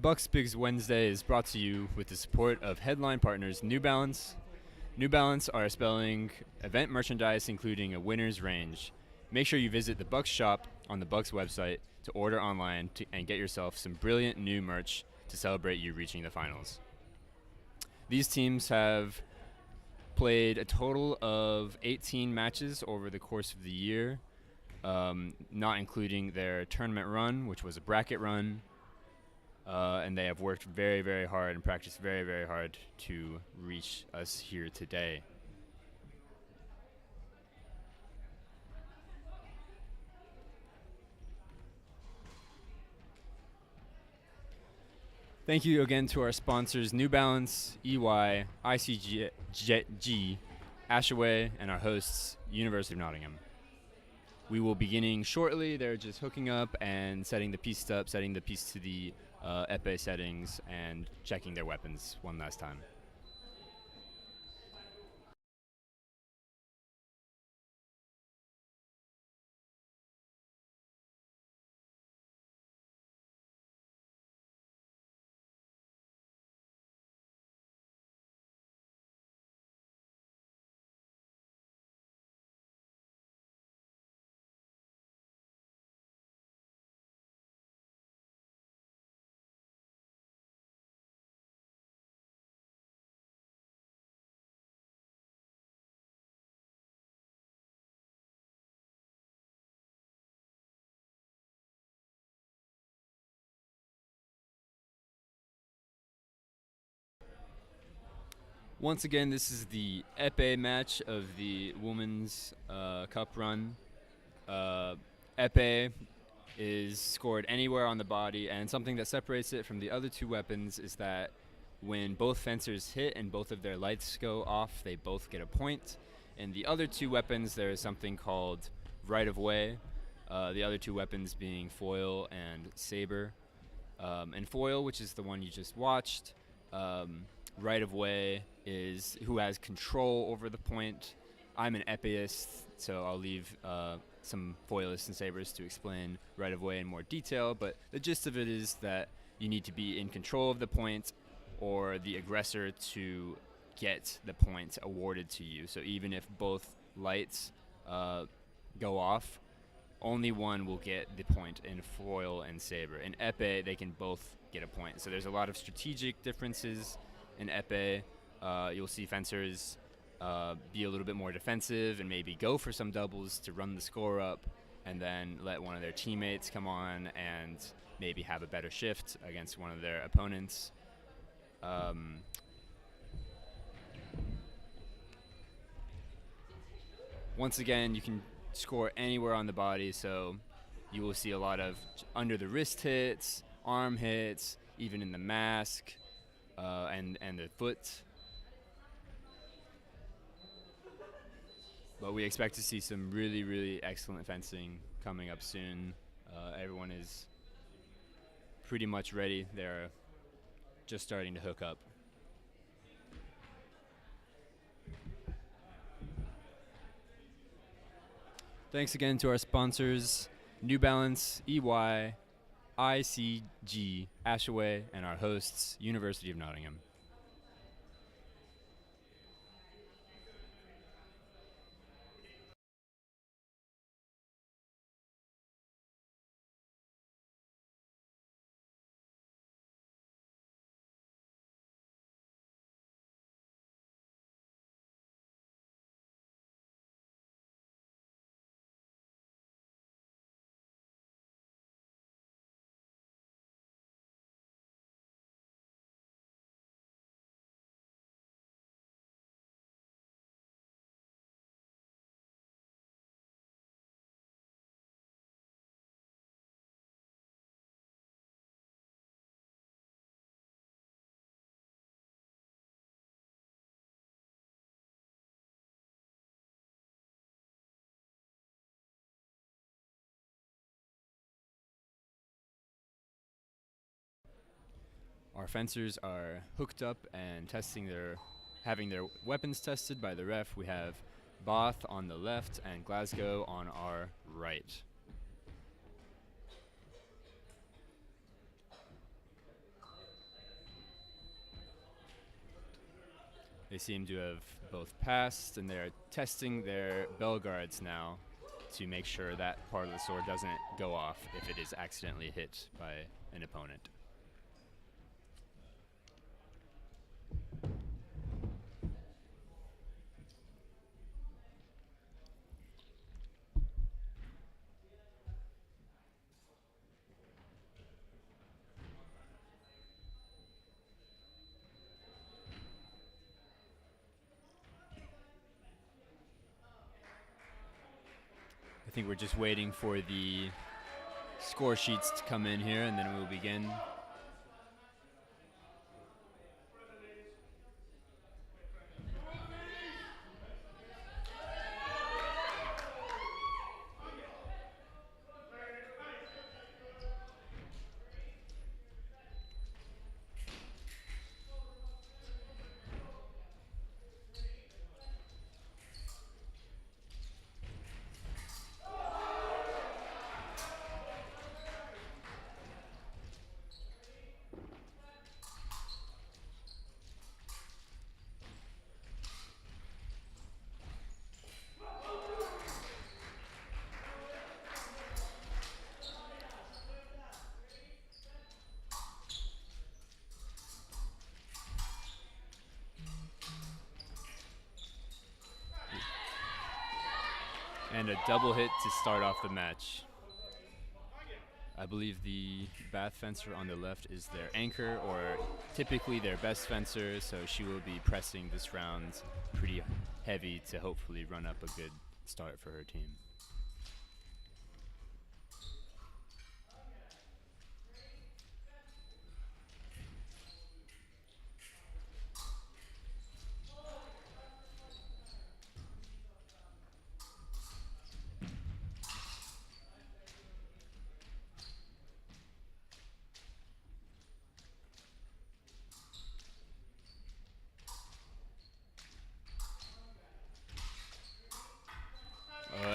BUCS Big Wednesday is brought to you with the support of headline partners New Balance. New Balance are spelling event merchandise including a winner's range. Make sure you visit the BUCS shop on the BUCS website to order online and get yourself some brilliant new merch to celebrate you reaching the finals. These teams have played a total of 18 matches over the course of the year, not including their tournament run, which was a bracket run. And they have worked very, very hard and practiced very, very hard to reach us here today. Thank you again to our sponsors, New Balance, EY, ICG, Ashaway, and our hosts, University of Nottingham. We will be beginning shortly. They're just hooking up and setting the piece to the Epee settings, and checking their weapons one last time. Once again, this is the Epee match of the Women's Cup run. Epee is scored anywhere on the body, and something that separates it from the other two weapons is that when both fencers hit and both of their lights go off, they both get a point. In the other two weapons, there is something called right of way, the other two weapons being foil and sabre. And foil, which is the one you just watched, right of way is who has control over the point. I'm an epeist, so I'll leave some foilists and sabers to explain right of way in more detail, but the gist of it is that you need to be in control of the point or the aggressor to get the point awarded to you. So even if both lights go off, only one will get the point in foil and saber. In epee, they can both get a point. So there's a lot of strategic differences in epee. You'll see fencers be a little bit more defensive and maybe go for some doubles to run the score up, and then let one of their teammates come on and maybe have a better shift against one of their opponents. Once again, you can score anywhere on the body, so you will see a lot of under the wrist hits, arm hits, even in the mask and the foot. But we expect to see some really, really excellent fencing coming up soon. Everyone is pretty much ready. They're just starting to hook up. Thanks again to our sponsors, New Balance, EY, ICG, Ashaway, and our hosts, University of Nottingham. Our fencers are hooked up and having their weapons tested by the ref. We have Bath on the left and Glasgow on our right. They seem to have both passed, and they're testing their bell guards now to make sure that part of the sword doesn't go off if it is accidentally hit by an opponent. I think we're just waiting for the score sheets to come in here, and then we'll begin. And a double hit to start off the match. I believe the Bath fencer on the left is their anchor, or typically their best fencer, so she will be pressing this round pretty heavy to hopefully run up a good start for her team.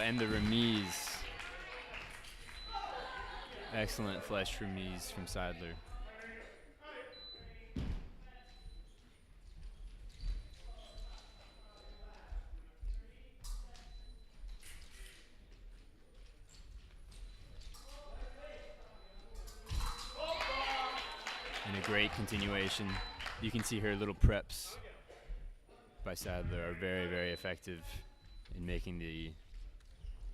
And the remise. Excellent flesh remise from Sadler. And a great continuation. You can see her little preps by Sadler are very, very effective in making the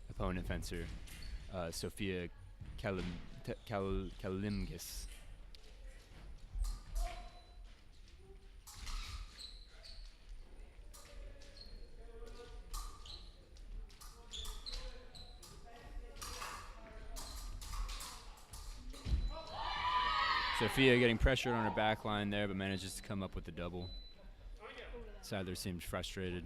opponent fencer, Sophia Kalimgis. Sophia getting pressured on her back line there, but manages to come up with the double. Sadler seemed frustrated.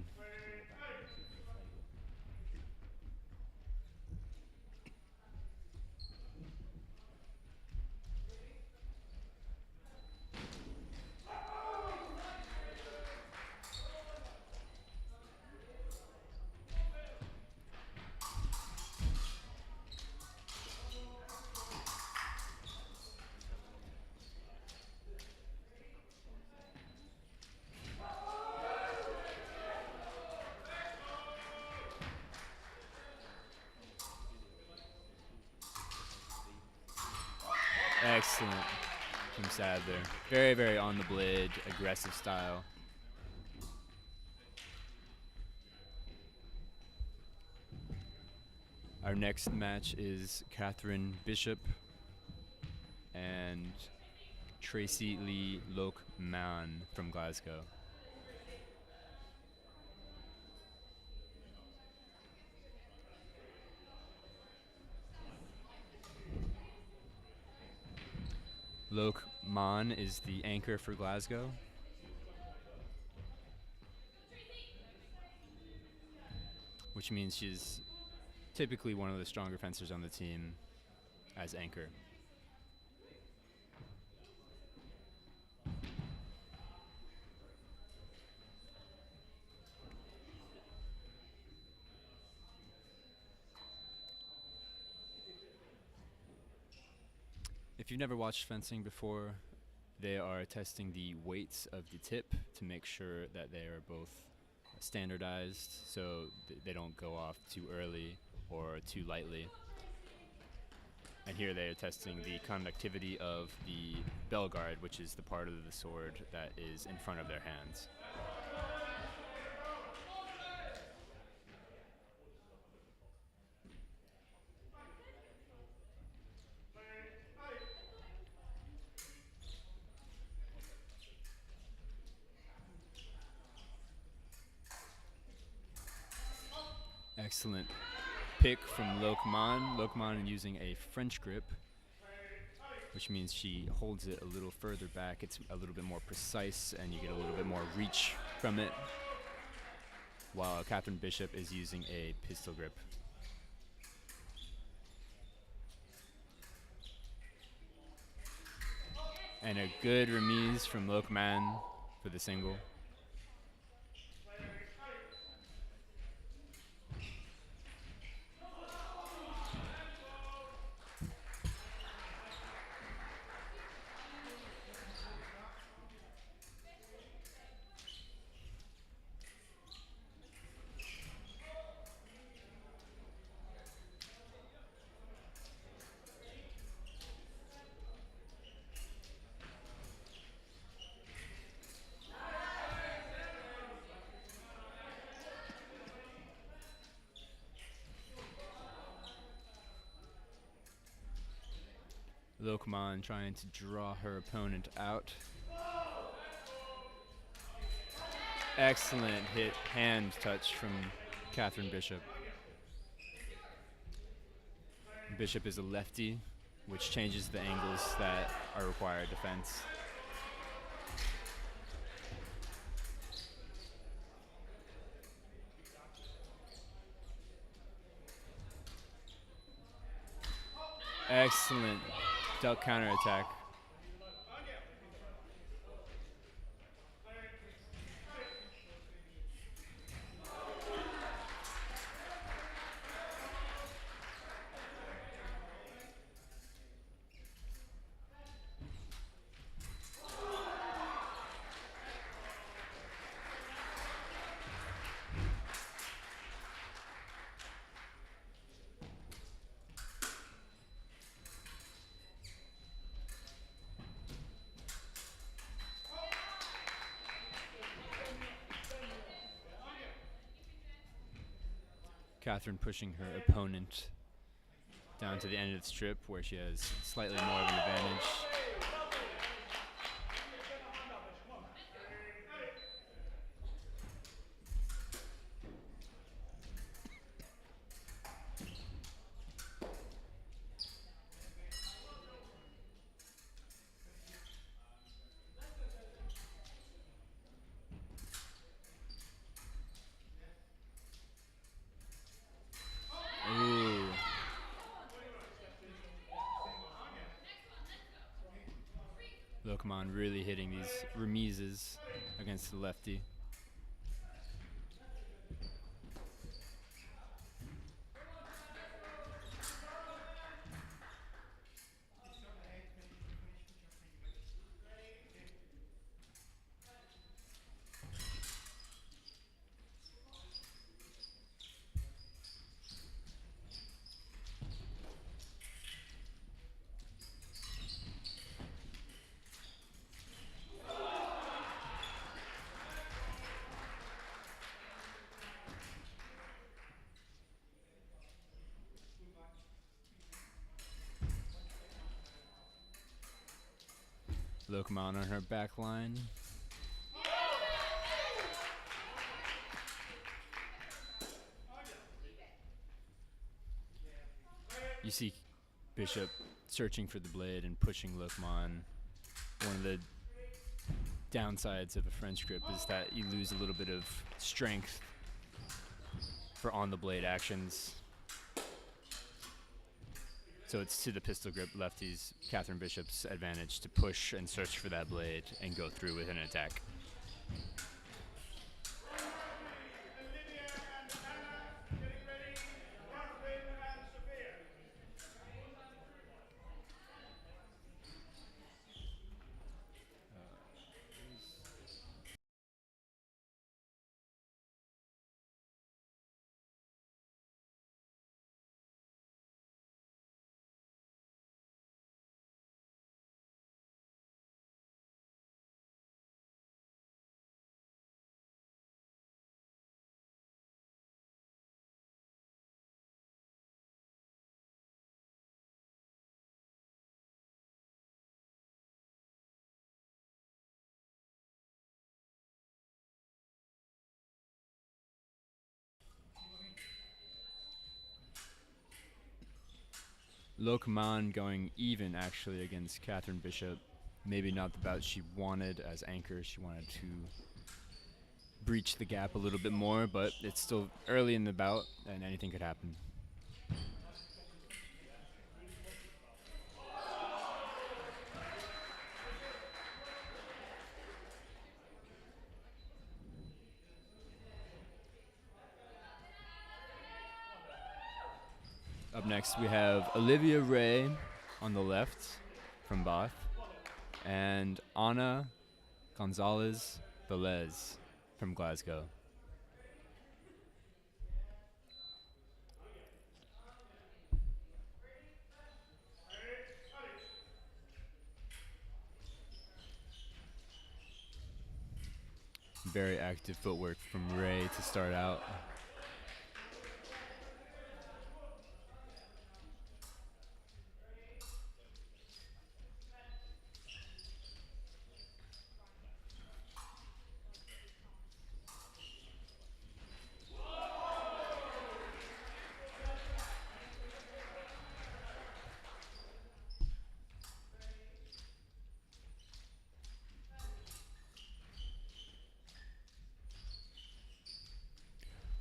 Excellent from Sadler. Very, very on the blade, aggressive style. Our next match is Catherine Bishop and Tracy Lee Lokman from Glasgow. Lokman is the anchor for Glasgow. Which means she's typically one of the stronger fencers on the team as anchor. If you've never watched fencing before, they are testing the weights of the tip to make sure that they are both standardized so they don't go off too early or too lightly. And here they are testing the conductivity of the bell guard, which is the part of the sword that is in front of their hands. Excellent pick from Lokman. Lokman using a French grip, which means she holds it a little further back. It's a little bit more precise and you get a little bit more reach from it, while Catherine Bishop is using a pistol grip. And a good remise from Lokman for the single. Lokman trying to draw her opponent out. Excellent hit, hand touch from Catherine Bishop. Bishop is a lefty, which changes the angles that are required to fence. Excellent duck counterattack. Catherine pushing her opponent down to the end of the strip where she has slightly more of an advantage. Lokomon really hitting these remises against the lefty. Lokomon on her back line. You see Bishop searching for the blade and pushing Lokomon. One of the downsides of a French grip is that you lose a little bit of strength for on the blade actions. So it's to the pistol grip lefties, Catherine Bishop's advantage to push and search for that blade and go through with an attack. Lokomon going even actually against Catherine Bishop. Maybe not the bout she wanted as anchor. She wanted to breach the gap a little bit more, but it's still early in the bout and anything could happen. Up next we have Olivia Ray on the left from Bath and Anna Gonzalez Velez from Glasgow. Very active footwork from Ray to start out.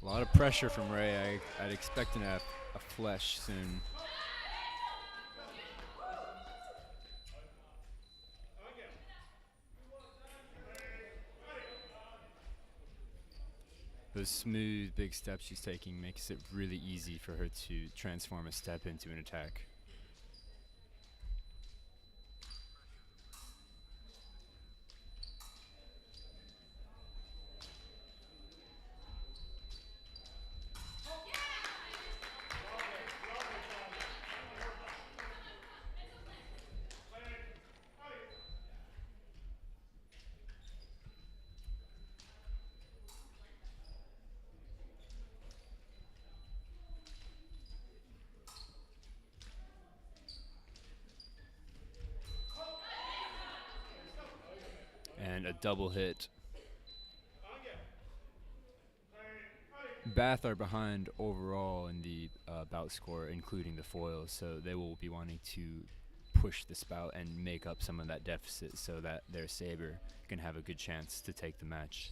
A lot of pressure from Ray. I'd expect a flesh soon. Those smooth, big steps she's taking makes it really easy for her to transform a step into an attack. And a double hit. Bath are behind overall in the bout score, including the foils, so they will be wanting to push the spout and make up some of that deficit so that their Sabre can have a good chance to take the match.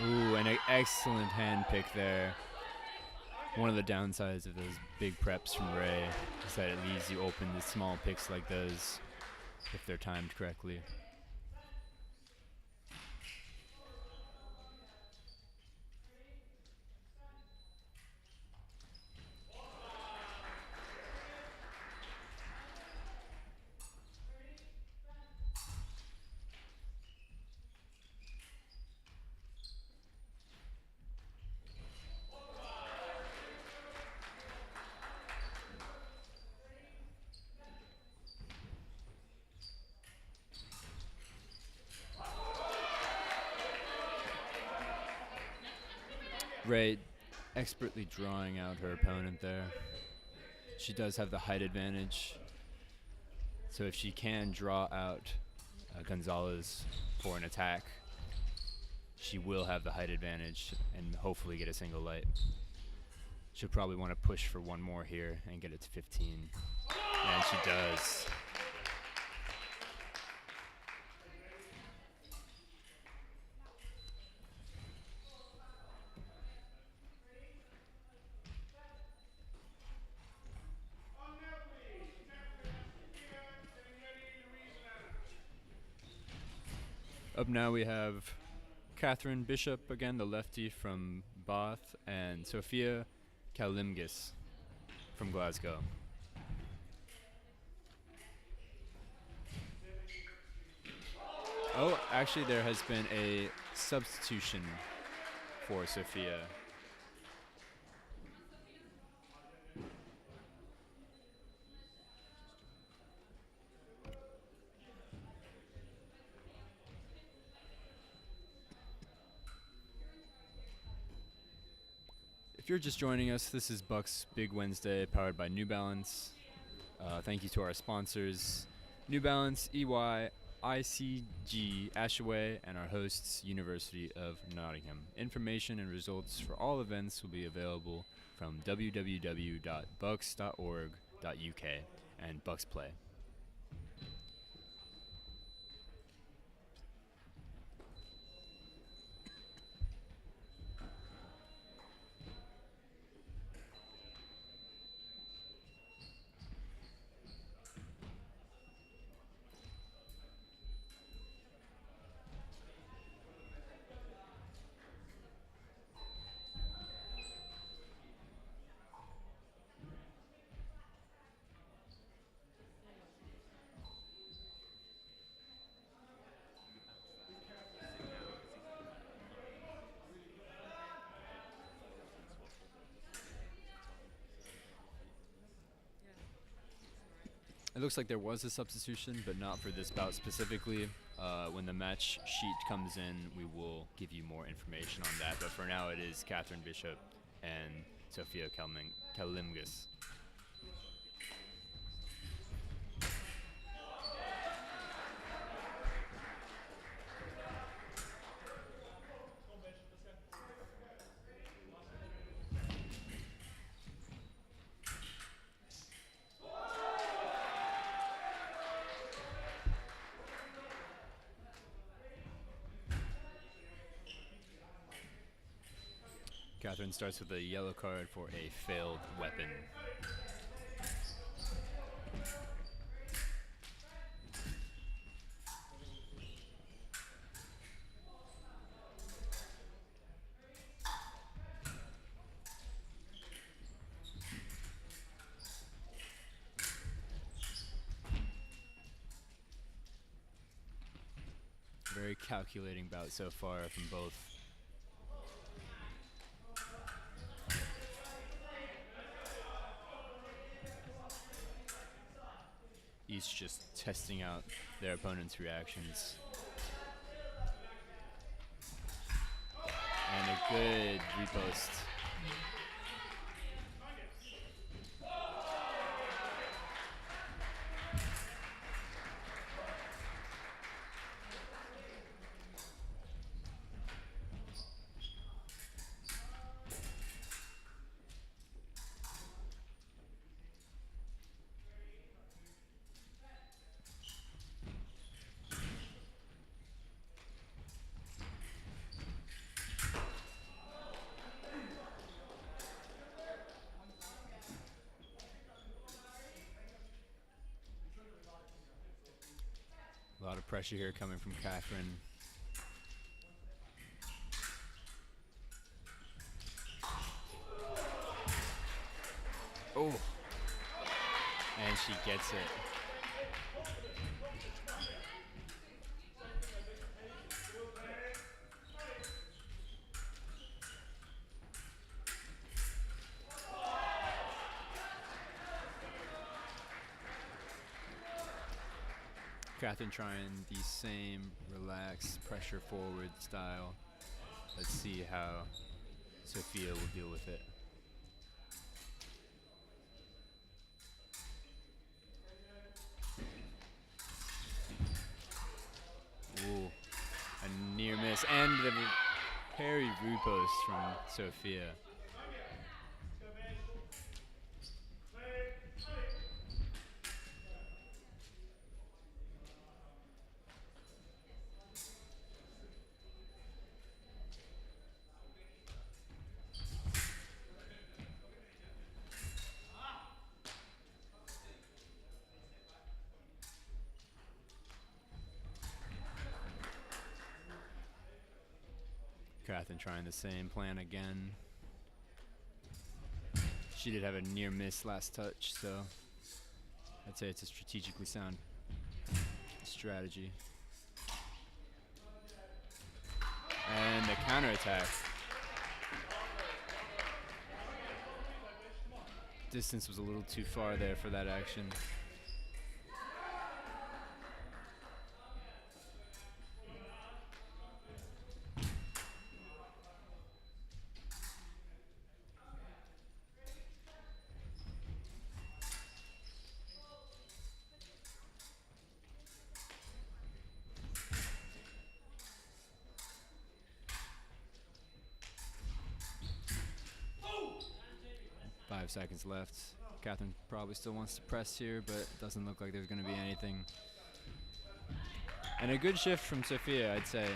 Ooh, and an excellent hand pick there. One of the downsides of those big preps from Ray is that it leaves you open to small picks like those if they're timed correctly. Ray expertly drawing out her opponent there. She does have the height advantage, so if she can draw out Gonzalez for an attack, she will have the height advantage and hopefully get a single light. She'll probably want to push for one more here and get it to 15. And she does. Up now we have Catherine Bishop again, the lefty from Bath, and Sophia Kalimgis from Glasgow. Oh, actually there has been a substitution for Sophia. If you're just joining us, this is BUCS Big Wednesday, powered by New Balance. Thank you to our sponsors, New Balance, EY, ICG, Ashaway, and our hosts, University of Nottingham. Information and results for all events will be available from www.bucs.org.uk and BUCS Play. It looks like there was a substitution, but not for this bout specifically. When the match sheet comes in, we will give you more information on that. But for now, it is Catherine Bishop and Sophia Kalimgis. Catherine starts with a yellow card for a failed weapon. Very calculating bout so far from both. Each just testing out their opponent's reactions. And a good repost. A lot of pressure here coming from Catherine. Oh, and she gets it. Catherine trying the same relaxed, pressure forward style. Let's see how Sophia will deal with it. Ooh, a near miss and the parry riposte from Sophia. Catherine trying the same plan again. She did have a near miss last touch, so I'd say it's a strategically sound strategy. And the counterattack. Distance was a little too far there for that action. 5 seconds left. Catherine probably still wants to press here, but it doesn't look like there's going to be anything. And a good shift from Sophia, I'd say.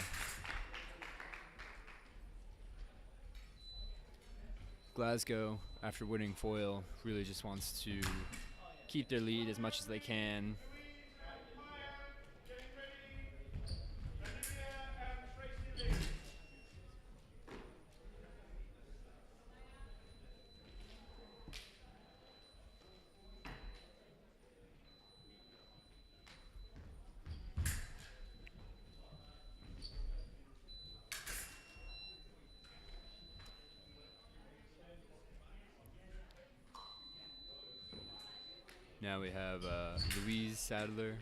Glasgow, after winning foil, really just wants to keep their lead as much as they can. Now we have Louise Sadler,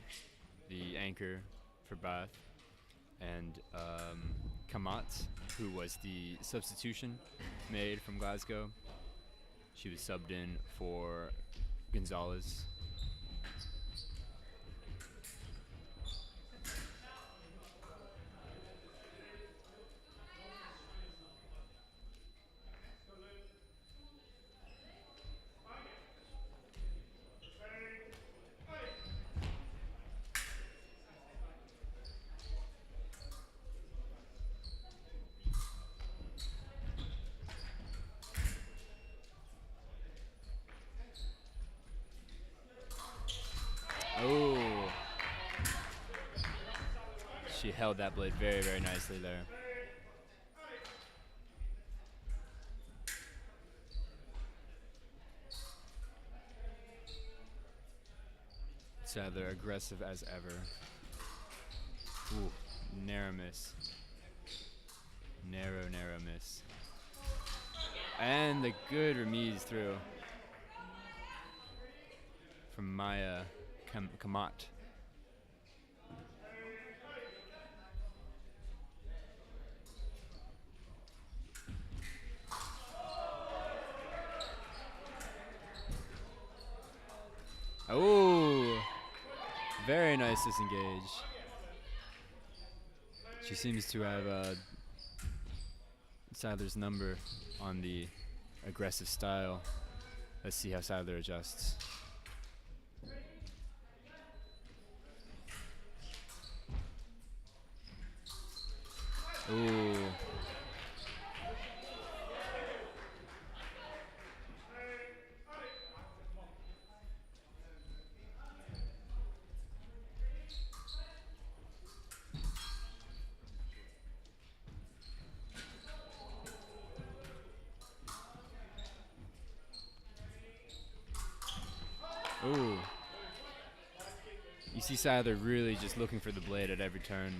the anchor for Bath, and Kamat, who was the substitution made from Glasgow. She was subbed in for Gonzalez. Oh, she held that blade very, very nicely there. Sadler aggressive as ever. Ooh, narrow miss. Narrow, narrow miss. And the good remise through from Maya Kamat. Oh, very nice disengage. She seems to have Sadler's number on the aggressive style. Let's see how Sadler adjusts. Ooh. see Sadler really just looking for the blade at every turn.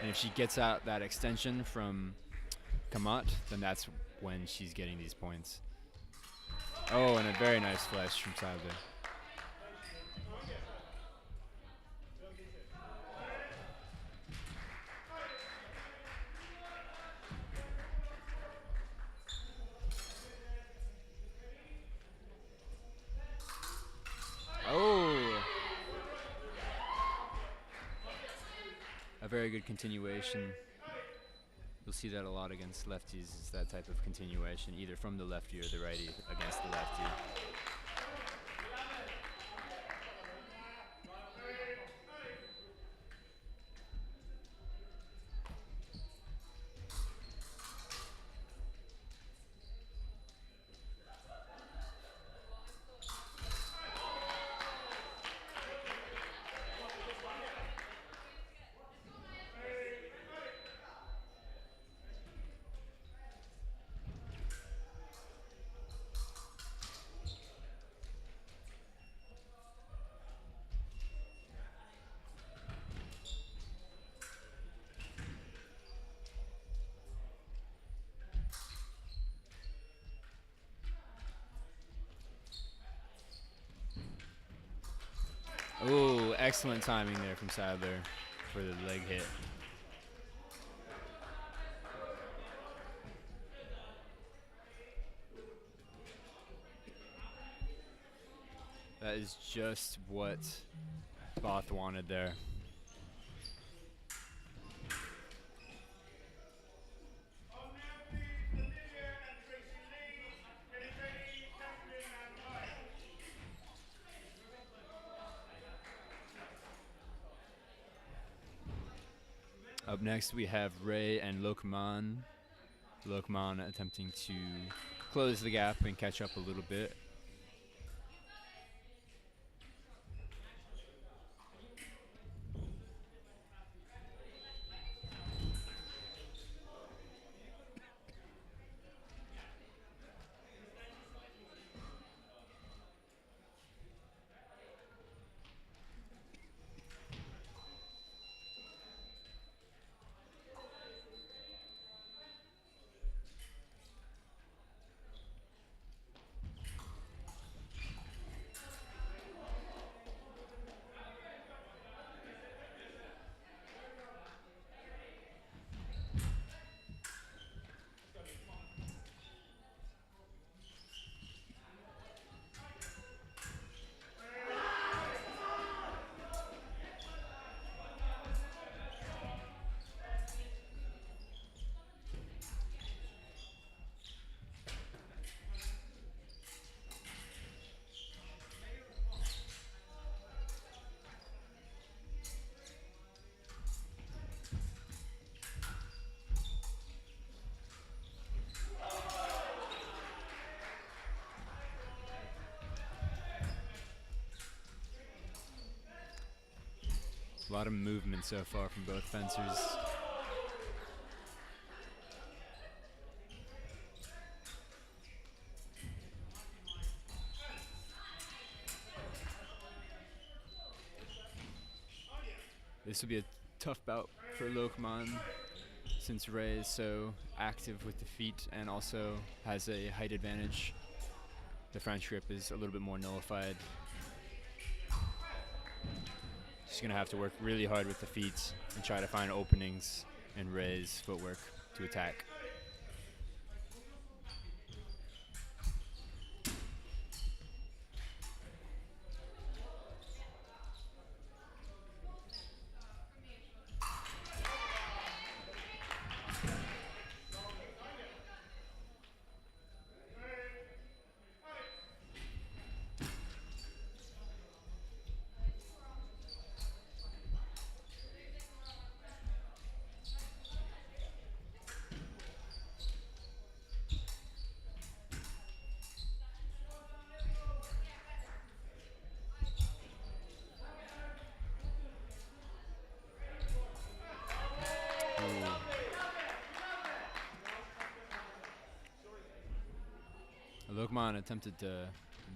And if she gets out that extension from Kamat, then that's when she's getting these points. Oh, and a very nice flesh from Sadler. Oh! A very good continuation. You'll see that a lot against lefties, is that type of continuation, either from the lefty or the righty against the lefty. Oh, excellent timing there from Sadler for the leg hit. That is just what Both wanted there. Up next we have Ray and Lokman. Lokman attempting to close the gap and catch up a little bit. A lot of movement so far from both fencers. This will be a tough bout for Lokman since Ray is so active with the feet and also has a height advantage. The French grip is a little bit more nullified. She's going to have to work really hard with the feet and try to find openings in Ray's footwork to attack. Lokman attempted to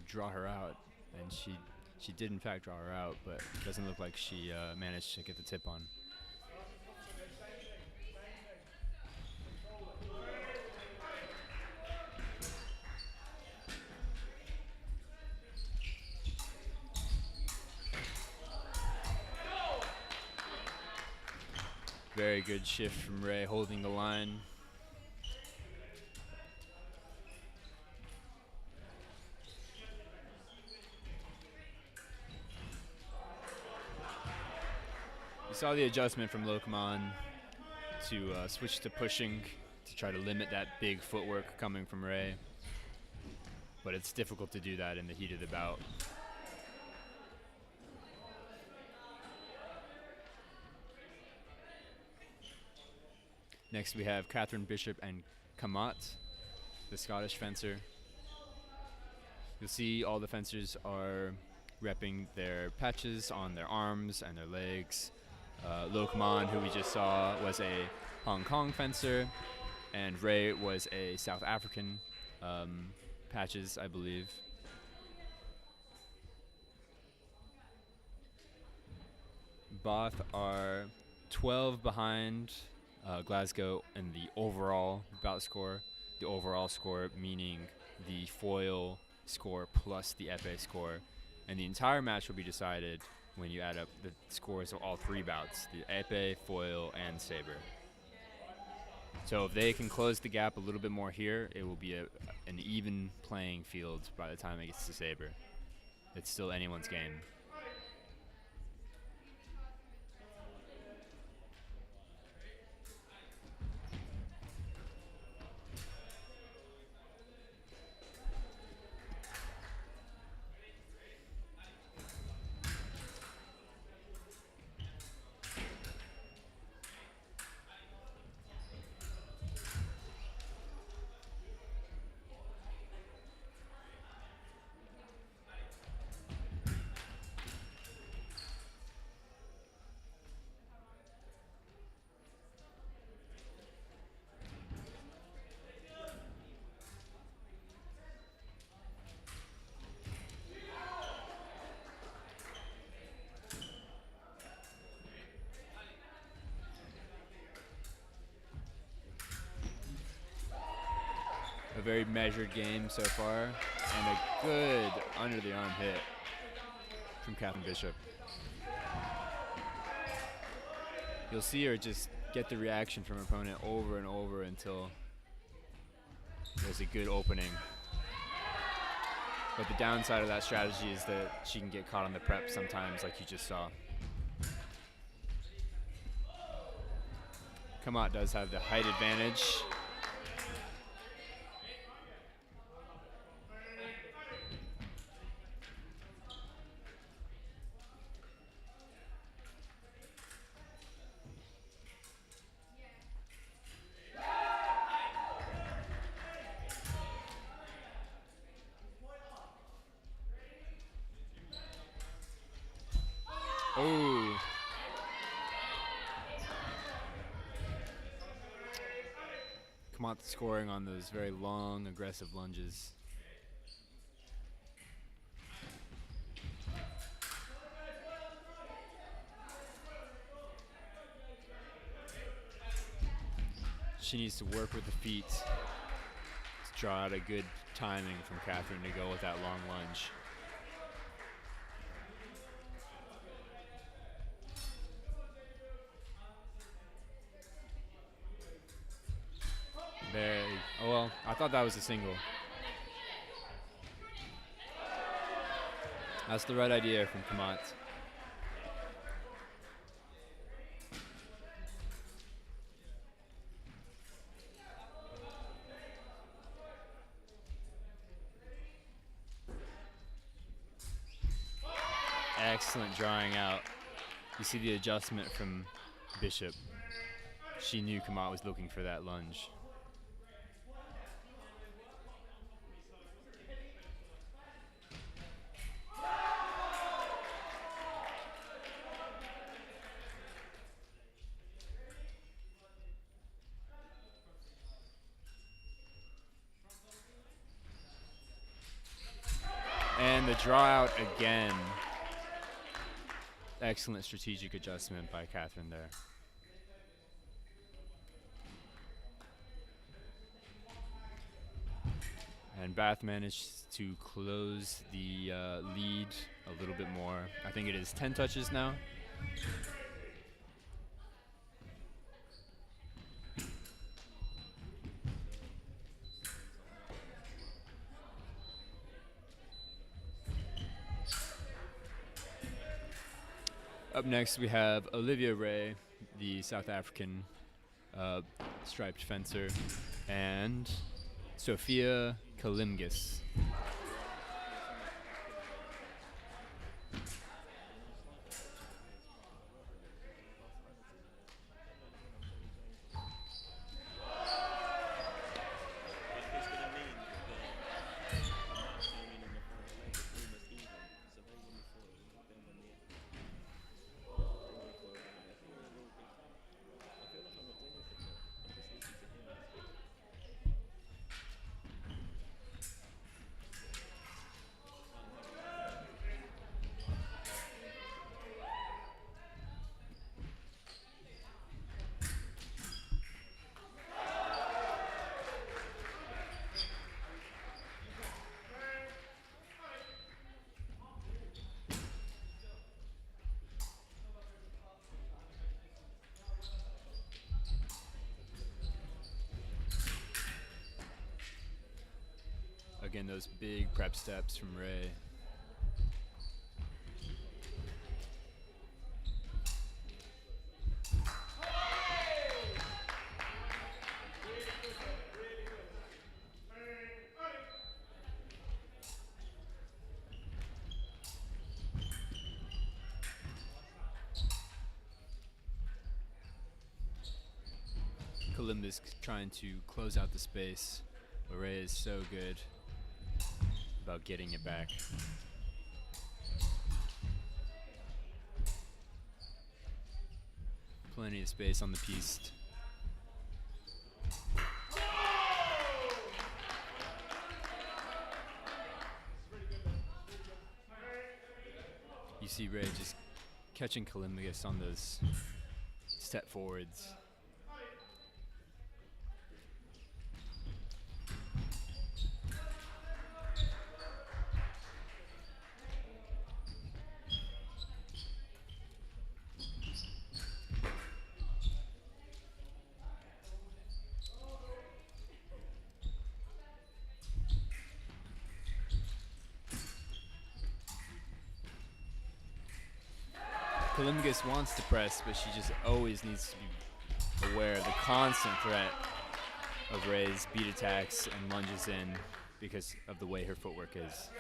draw her out, and she She did in fact draw her out, but it doesn't look like she managed to get the tip on. Very good shift from Ray, holding the line. You saw the adjustment from Lokman to switch to pushing to try to limit that big footwork coming from Ray. But it's difficult to do that in the heat of the bout. Next we have Catherine Bishop and Kamat, the Scottish fencer. You'll see all the fencers are repping their patches on their arms and their legs. Lokman, who we just saw, was a Hong Kong fencer, and Ray was a South African patches, I believe. Both are 12 behind Glasgow in the overall bout score. The overall score meaning the foil score plus the Epee score. And the entire match will be decided when you add up the scores of all three bouts, the Epee, foil, and Sabre. So if they can close the gap a little bit more here, it will be an even playing field by the time it gets to Sabre. It's still anyone's game. A very measured game so far, and a good under the arm hit from Catherine Bishop. You'll see her just get the reaction from her opponent over and over until there's a good opening. But the downside of that strategy is that she can get caught on the prep sometimes, like you just saw. Kamat does have the height advantage. Oh. Kamat scoring on those very long, aggressive lunges. She needs to work with the feet to draw out a good timing from Catherine to go with that long lunge. Very, oh well, I thought that was a single. That's the right idea from Kamat. Excellent drawing out. You see the adjustment from Bishop. She knew Kamat was looking for that lunge. And the draw out again. Excellent strategic adjustment by Catherine there. And Bath managed to close the lead a little bit more. I think it is 10 touches now. Up next, we have Olivia Ray, the South African striped fencer, and Sophia Kalimgis. Again, those big prep steps from Ray. Columbus trying to close out the space. Ray is so good about getting it back. Plenty of space on the piste. You see Ray just catching Columbus on those step forwards. Columbus wants to press, but she just always needs to be aware of the constant threat of Ray's beat attacks and lunges in because of the way her footwork is.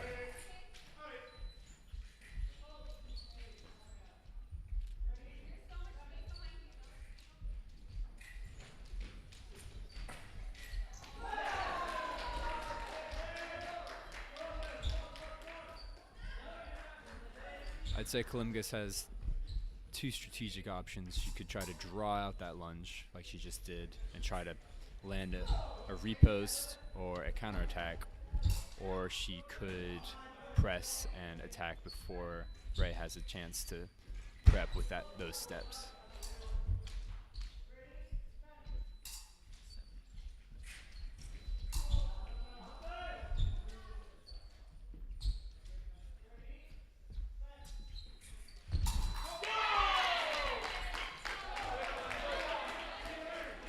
I'd say Columbus has two strategic options. She could try to draw out that lunge like she just did and try to land a repost or a counterattack, or she could press and attack before Ray has a chance to prep with those steps.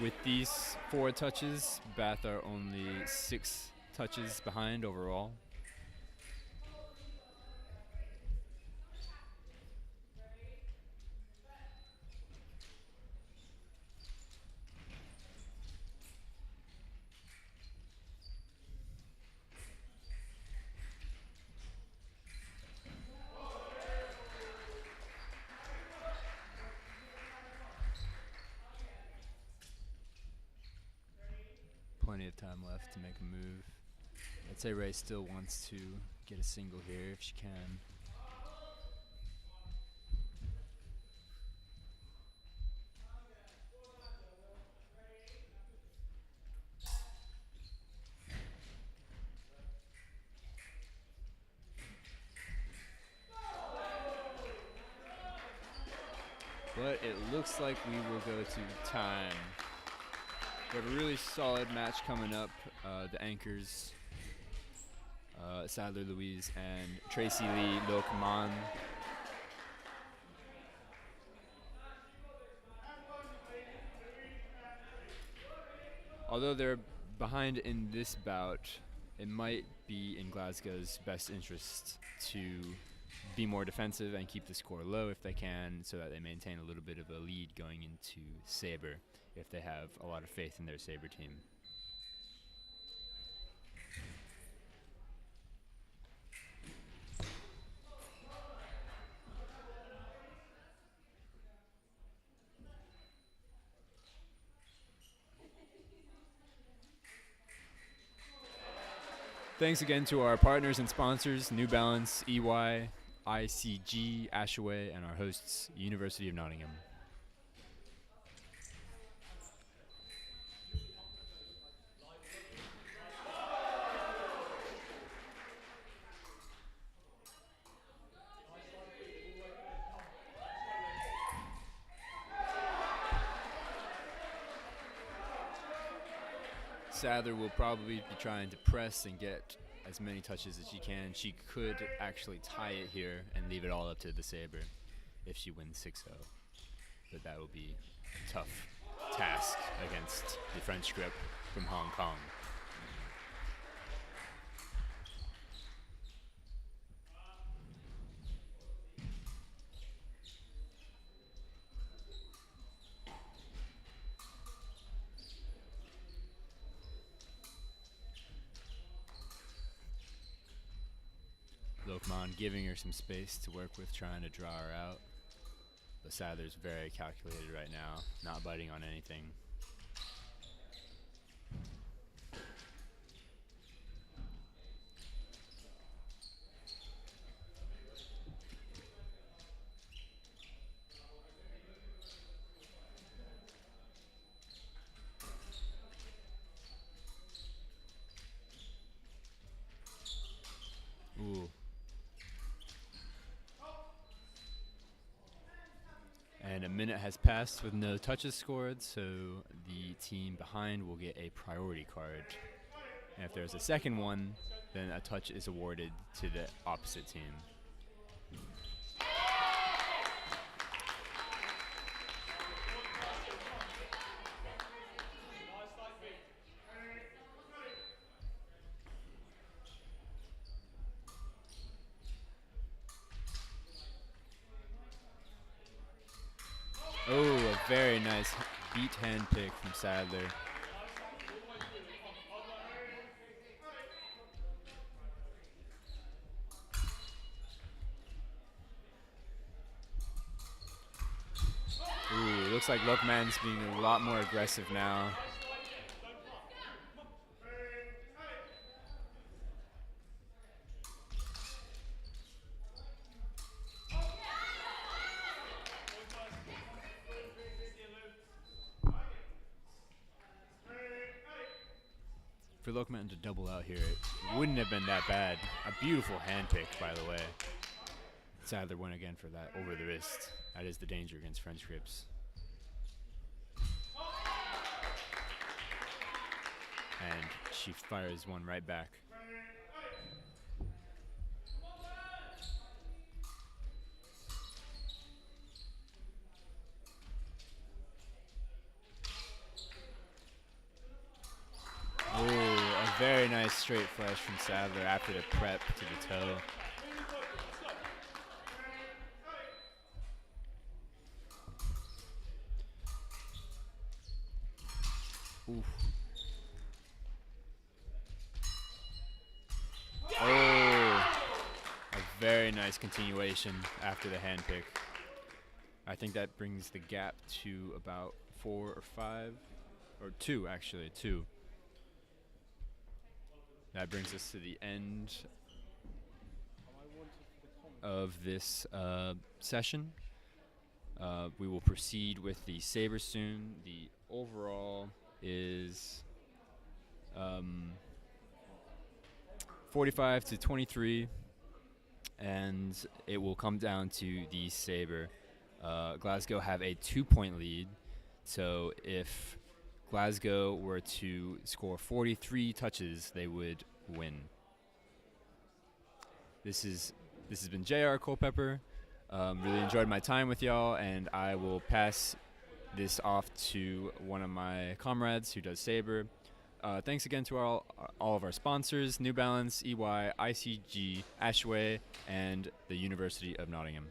With these 4 touches, Bath are only 6 touches behind overall. Plenty of time left to make a move. I'd say Ray still wants to get a single here if she can. it looks like we will go to time. We have a really solid match coming up. The anchors, Sadler Louise and Tracy Lee Lokman. Although they're behind in this bout, it might be in Glasgow's best interest to be more defensive and keep the score low if they can, so that they maintain a little bit of a lead going into Sabre if they have a lot of faith in their Sabre team. Thanks again to our partners and sponsors, New Balance, EY, ICG, Ashaway, and our hosts, University of Nottingham. Sadler will probably be trying to press and get as many touches as she can. She could actually tie it here and leave it all up to the Sabre if she wins 6-0. But that will be a tough task against the French grip from Hong Kong. Lokman giving her some space to work with, trying to draw her out. But Sadler's very calculated right now, not biting on anything. Ooh. And a minute has passed with no touches scored, so the team behind will get a priority card. And if there's a second one, then a touch is awarded to the opposite team. Oh, a very nice beat hand pick from Sadler. Ooh, looks like Lokman's being a lot more aggressive now. For Lokman to double out here, it wouldn't have been that bad. A beautiful hand pick, by the way. Sadler went again for that over the wrist. That is the danger against French grips. And she fires one right back. Oh, a very nice straight flush from Sadler after the prep to the toe. Oof. Oh, a very nice continuation after the hand pick. I think that brings the gap to about 4 or 5, or 2 actually, 2. That brings us to the end of this session. We will proceed with the Sabre soon. The overall is 45 to 23, and it will come down to the Sabre. Glasgow have a 2-point lead. So if Glasgow were to score 43 touches, they would win. This has been J.R. Culpepper. Really enjoyed my time with y'all, and I will pass this off to one of my comrades who does Sabre. Thanks again to all of our sponsors, New Balance, EY, ICG, Ashway, and the University of Nottingham.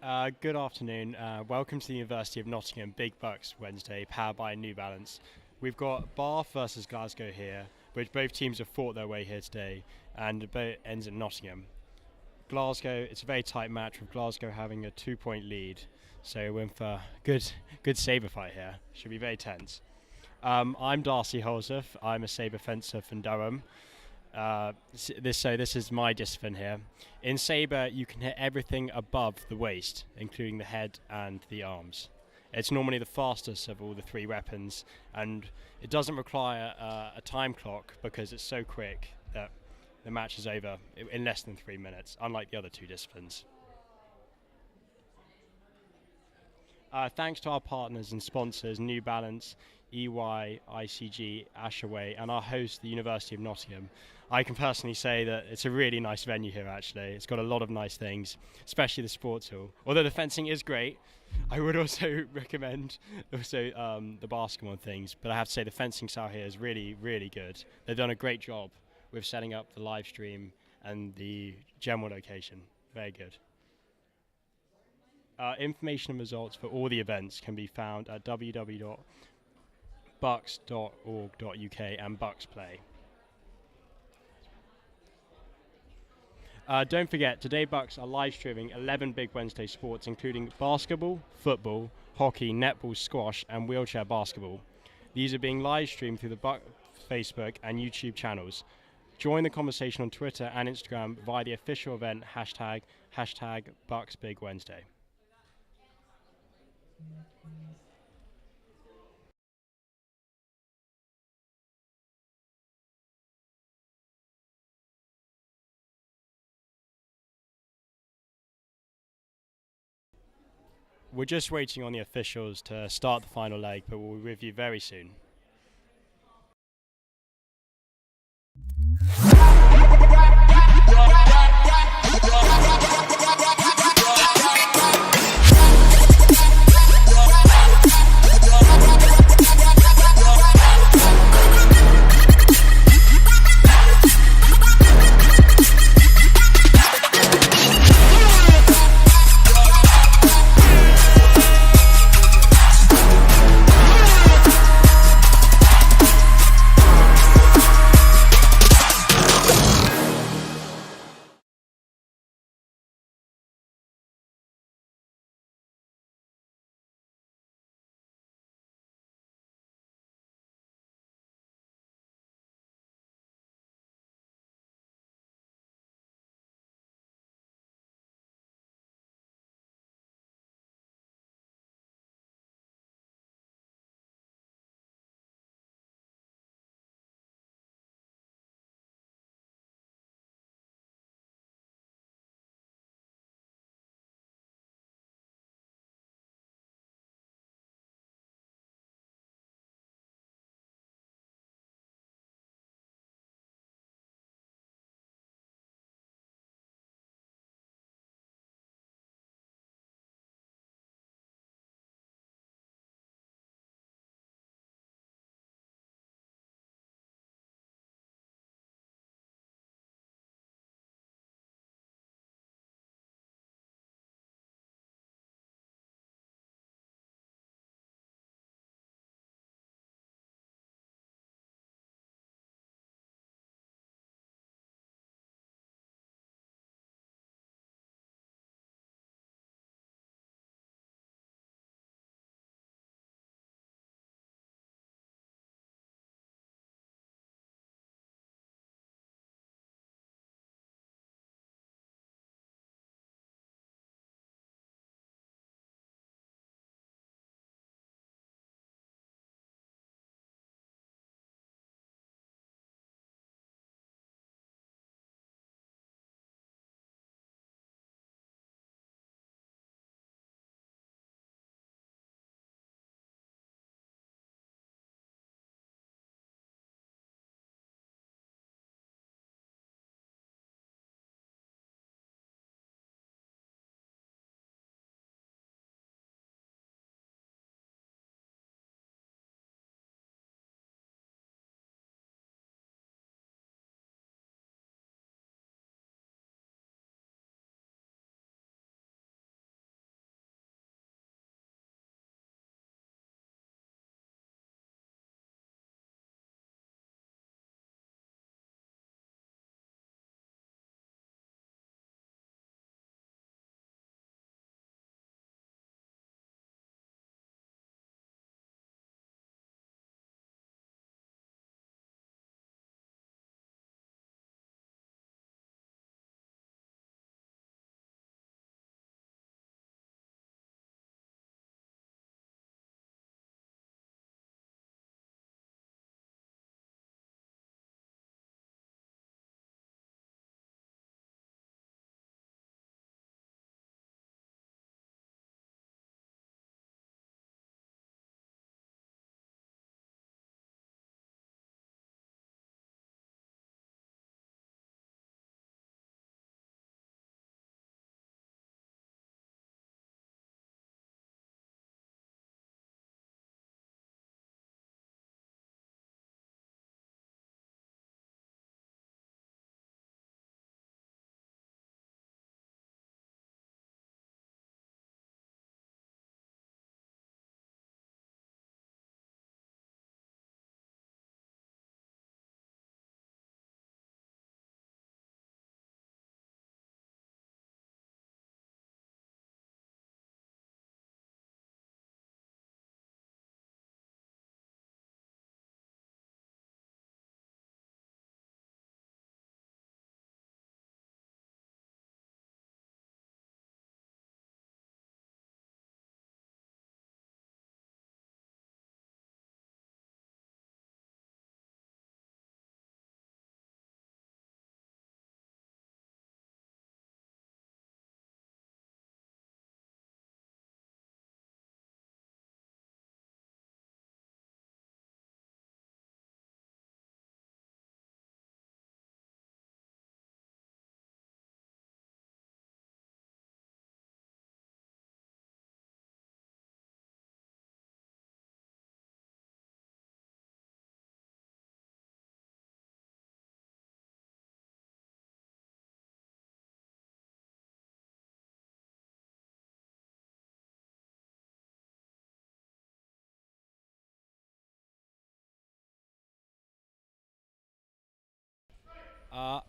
Good afternoon. Welcome to the University of Nottingham Big BUCS Wednesday, powered by New Balance. We've got Bath versus Glasgow here, which both teams have fought their way here today, and it both ends in Nottingham. Glasgow, it's a very tight match with Glasgow having a 2-point lead, so we're in for good Sabre fight here. Should be very tense. I'm Darcy Holsworth. I'm a Sabre fencer from Durham. This is my discipline here. In Sabre, you can hit everything above the waist, including the head and the arms. It's normally the fastest of all the three weapons, and it doesn't require a time clock because it's so quick that the match is over in less than 3 minutes, unlike the other two disciplines. Thanks to our partners and sponsors, New Balance, EY, ICG, Ashaway, and our host, the University of Nottingham. I can personally say that it's a really nice venue here, actually. It's got a lot of nice things, especially the sports hall. Although the fencing is great, I would also recommend the basketball and things, but I have to say the fencing style here is really, really good. They've done a great job with setting up the live stream and the general location. Very good. Information and results for all the events can be found at www.bucs.org.uk and BUCS Play. Don't forget, today BUCS are live streaming 11 Big Wednesday sports, including basketball, football, hockey, netball, squash, and wheelchair basketball. These are being live streamed through the BUCS Facebook and YouTube channels. Join the conversation on Twitter and Instagram via the official event hashtag BUCS Big Wednesday. We're just waiting on the officials to start the final leg, but we'll be with you very soon.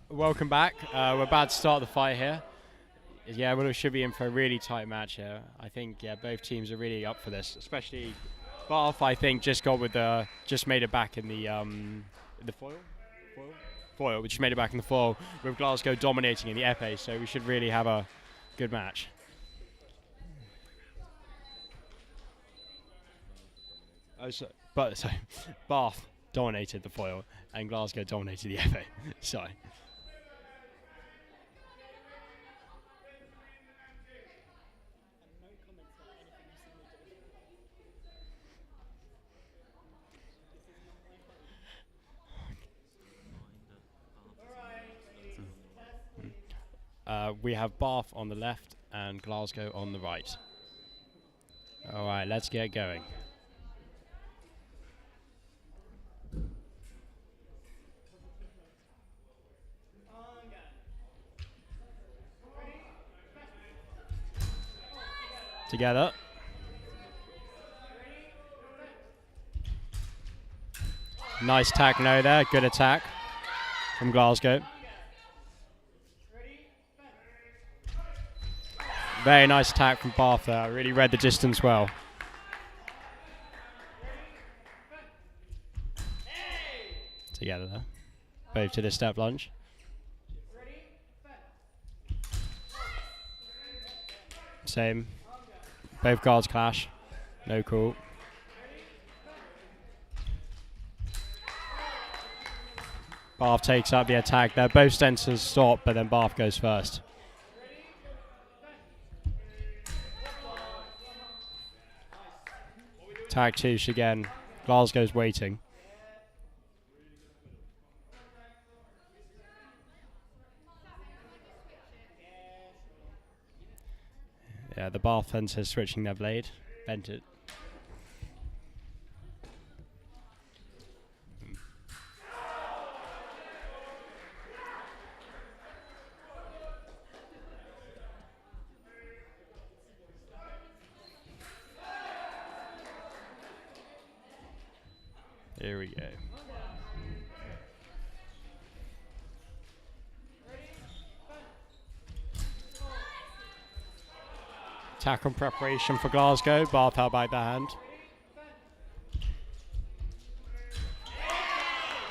Welcome back. We're about to start the fight here. Yeah, we should be in for a really tight match here. I think both teams are really up for this, especially Bath. I think just made it back in the foil. We just made it back in the foil with Glasgow dominating in the Epee, so we should really have a good match. Bath dominated the foil and Glasgow dominated the Epee. Sorry. We have Bath on the left and Glasgow on the right. All right, let's get going. Together. Nice tack no there, good attack from Glasgow. Very nice attack from Bath there, really read the distance well. Together there, both to the step lunge. Same, both guards clash, no call. Bath takes up the attack there, both stances stop, but then Bath goes first. Tag touche again. Glasgow's waiting. Yeah, the Bath fencers switching their blade. Bent it. Here we go. Attack on preparation for Glasgow. Bath held back the hand.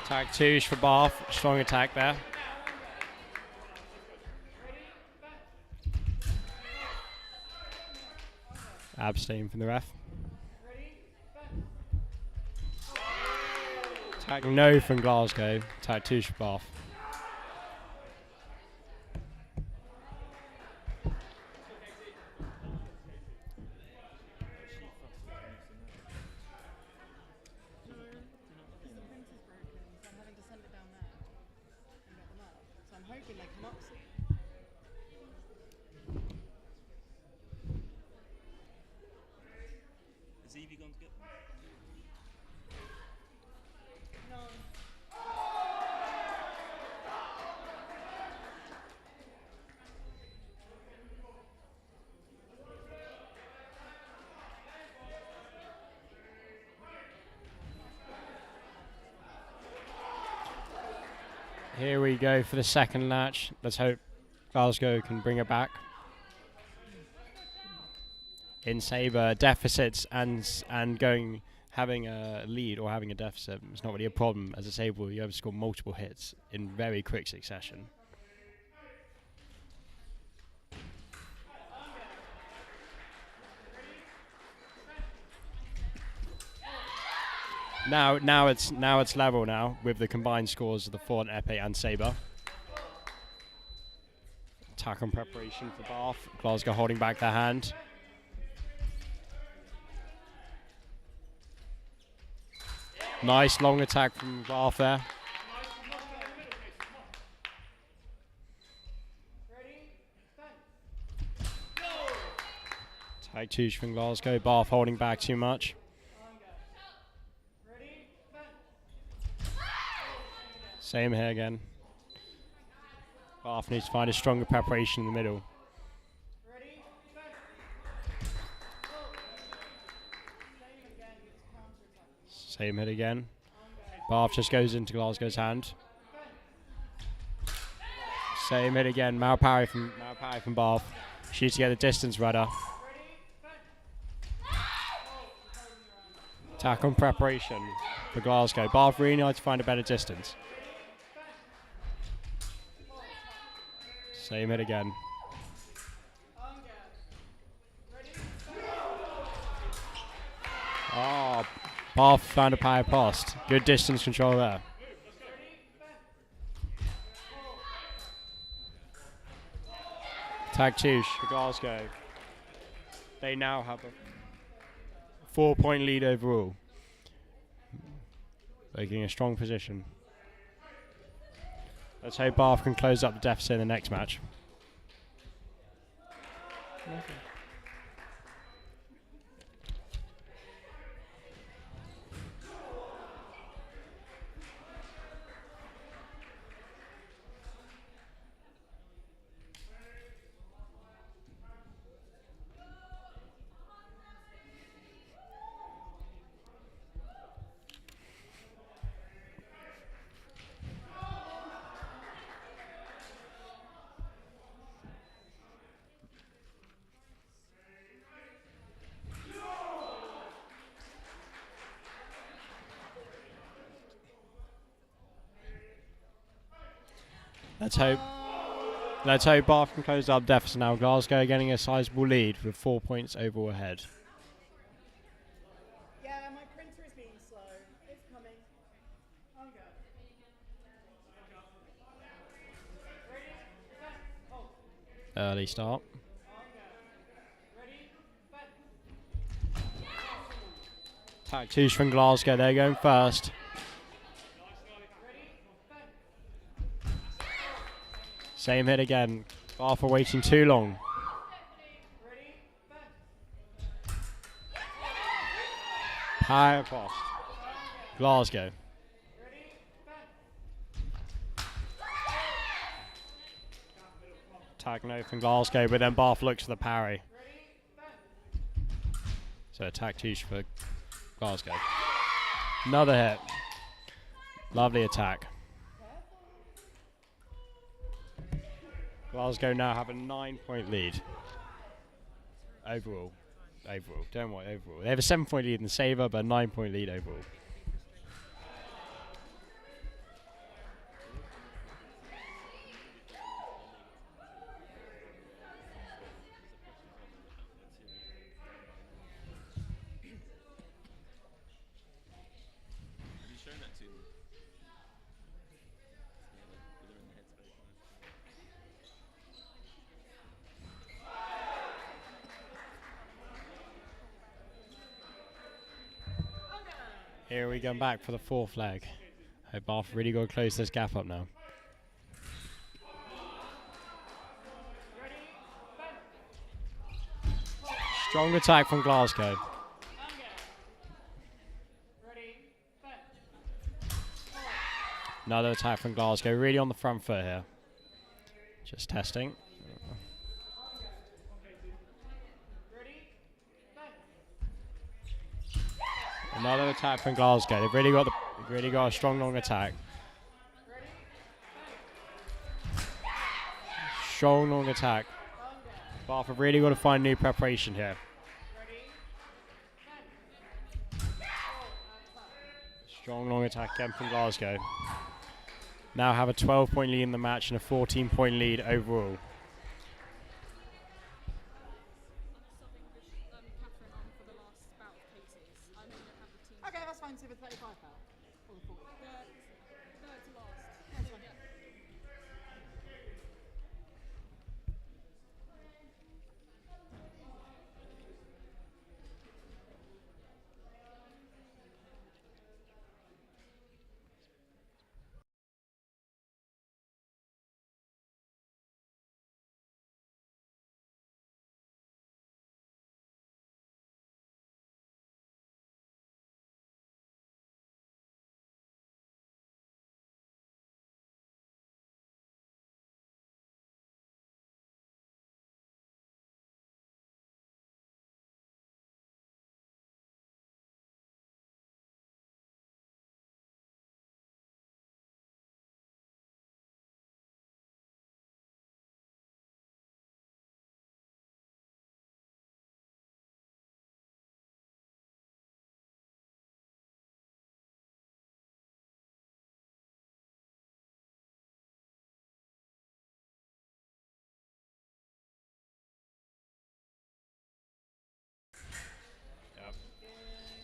Attack touche for Bath. Strong attack there. Abstain from the ref. Attack no from Glasgow. Attack touche for Bath. Has Evie gone to get them? Here we go for the second match. Let's hope Glasgow can bring it back. In Sabre, deficits and having a lead or having a deficit is not really a problem. As a Sabre, you have to score multiple hits in very quick succession. Now it's level now with the combined scores of the Ford, Epee and Sabre. Attack on preparation for Bath. Glasgow holding back their hand. Nice long attack from Bath there. Tag touche from Glasgow. Bath holding back too much. Same here again. Bath needs to find a stronger preparation in the middle. Same hit again. Bath just goes into Glasgow's hand. Same hit again. Parry from Bath. She needs to get the distance rudder. Attack on preparation for Glasgow. Bath really needs to find a better distance. Same hit again. Oh, Bath found a power post. Good distance control there. Tag touche for Glasgow. They now have a 4-point lead overall. Taking a strong position. Let's hope Bath can close up the deficit in the next match. Let's hope Bath can close up deficit now. Glasgow getting a sizable lead with 4 points overall ahead. Yeah, my printer is being slow. It's coming. On go. Early start. Tag touche from Glasgow. They're going first. Same hit again. Bath are waiting too long. Power post. Glasgow. Tag no from Glasgow, but then Bath looks for the parry. So attack touche for Glasgow. Another hit. Lovely attack. Glasgow now have a 9-point lead. Overall. Don't worry, overall. They have a 7-point lead in the Sabre, but a 9-point lead overall. Have you shown that to me? They're in the headspace. Here we go back for the 4th leg. Hope Bath really got to close this gap up now. Strong attack from Glasgow. Another attack from Glasgow, really on the front foot here. Just testing. Another attack from Glasgow. They've really got a strong long attack. Strong long attack. Bath have really got to find new preparation here. Strong long attack again from Glasgow. Now have a 12-point lead in the match and a 14-point lead overall. Okay, that's fine. So the 35 pound. Or the 40. Third to last. That's fine.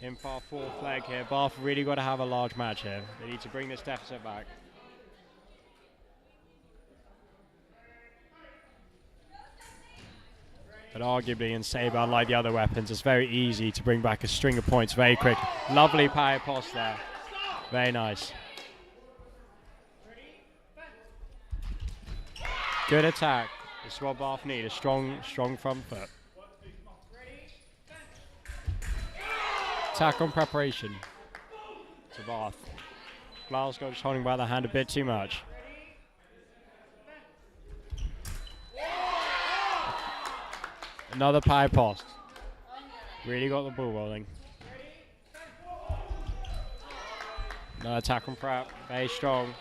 in for our fourth leg here. Bath really got to have a large match here. They need to bring this deficit back. But arguably in Sabre, unlike the other weapons, it's very easy to bring back a string of points very quick. Lovely power post there. Very nice. Good attack. It's what Bath need, a strong front foot. Attack on preparation to Bath. Glasgow just holding by the hand a bit too much. Another pie post. Really got the ball rolling. Another attack on prep. Very strong.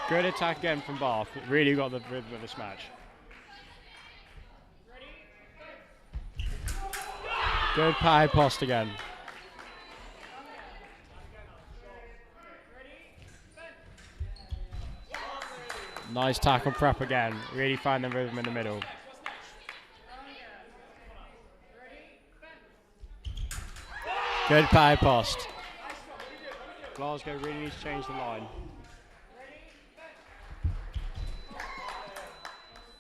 Good attack again from Bath. Really got the rhythm of this match. Good pie post again. Nice tackle prep again. Really find the rhythm in the middle. Good pie post. Glasgow really needs to change the line.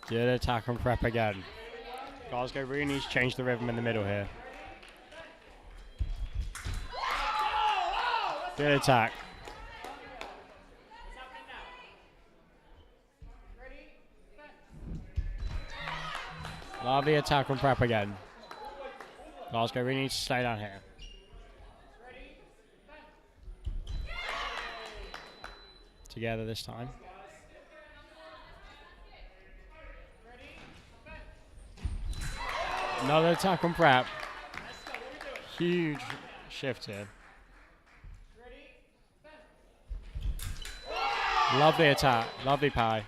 Good attack on prep again. Glasgow really needs to change the rhythm in the middle here. Good attack. Lovely attack on prep again. Glasgow really needs to slow down here. Together this time. Another attack on prep. Huge shift here. Lovely attack. Lovely pie.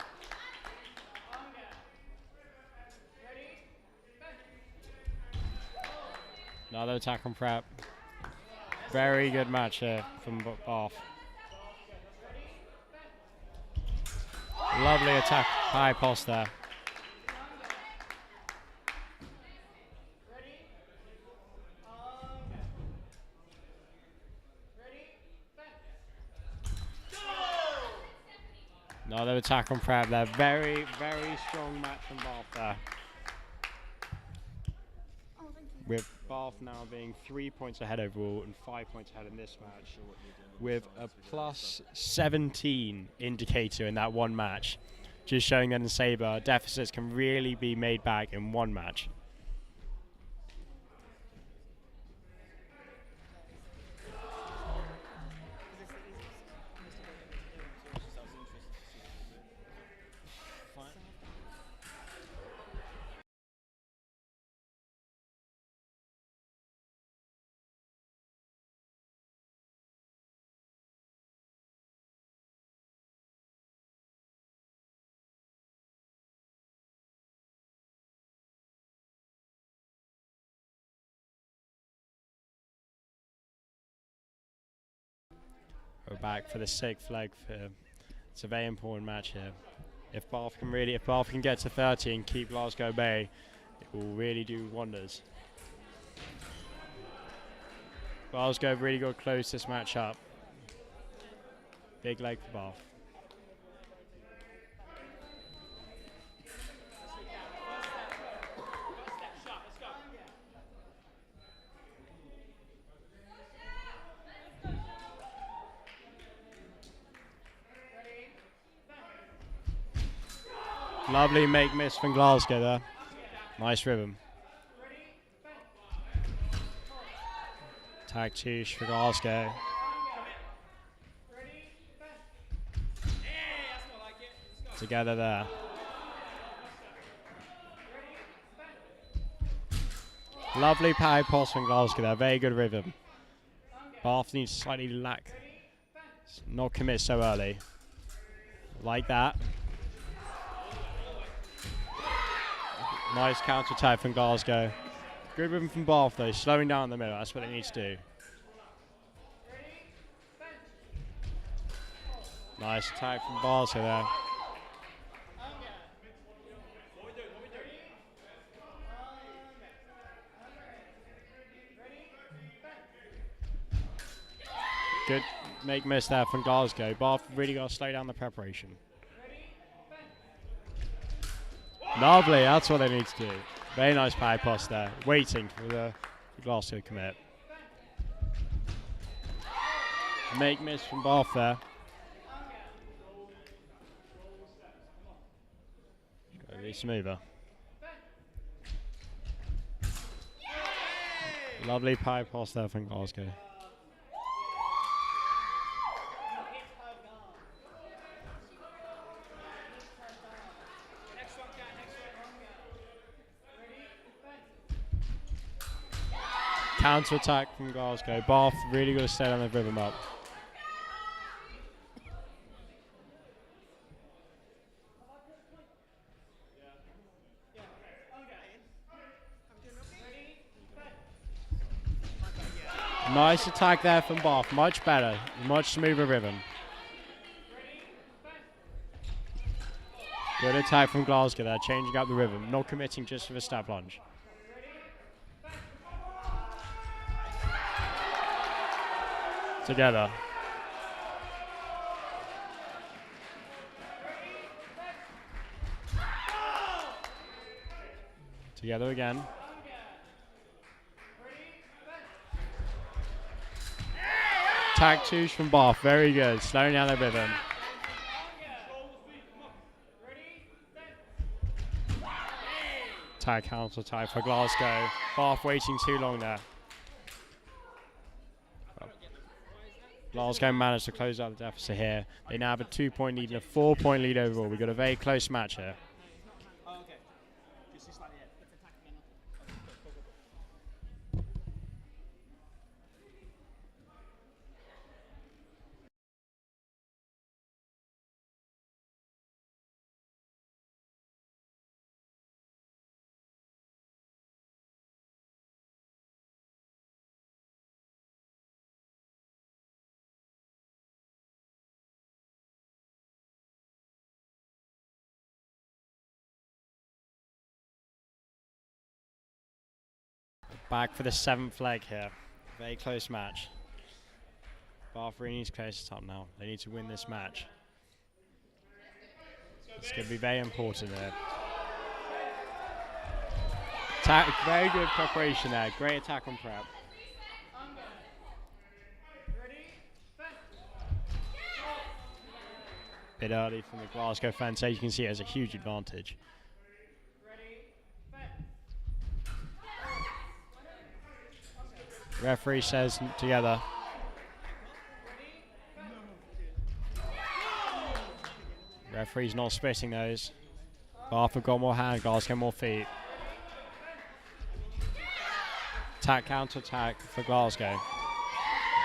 Another attack on prep. Very good match here from Bath. Lovely attack, high post there. Another attack on prep there. Very, very strong match from Bath there. With Bath now being 3 points ahead overall and 5 points ahead in this match, with a plus 17 indicator in that one match, just showing that in Sabre, deficits can really be made back in one match. We're back for the sixth leg. It's a very important match here. If Bath can get to 30 and keep Glasgow Bay, it will really do wonders. Glasgow really got to close this match up. Big leg for Bath. Lovely make-miss from Glasgow there. Nice rhythm. Tag touche for Glasgow. Together there. Lovely power pass from Glasgow there. Very good rhythm. Bath needs to slightly not commit so early. Like that. Nice counter attack from Glasgow. Good rhythm from Bath though, slowing down in the middle. That's what it needs to do. Nice attack from Glasgow there. Good make miss there from Glasgow. Bath really got to slow down the preparation. Lovely, that's what they need to do. Very nice power pass there. Waiting for the Glasgow commit. Make miss from Bath there. Got to be smoother. Lovely power pass there from Glasgow. Counter attack from Glasgow. Bath really got to stay on the rhythm up. Nice attack there from Bath. Much better. Much smoother rhythm. Good attack from Glasgow there, changing up the rhythm. Not committing just for the stab lunge. Together. Together again. Tag twos from Bath, very good. Slowing down the rhythm. Tag counter tag for Glasgow. Bath waiting too long there. Glasgow managed to close out the deficit here. They now have a 2-point lead and a 4-point lead overall. We've got a very close match here. Back for the 7th leg here. Very close match. Bath really needs to close this up now. They need to win this match. It's going to be very important there. Very good preparation there. Great attack on prep. Bit early from the Glasgow fans, so you can see it has a huge advantage. Referee says together. Referee's not splitting those. Bath have got more hand, Glasgow more feet. Attack, counter attack for Glasgow.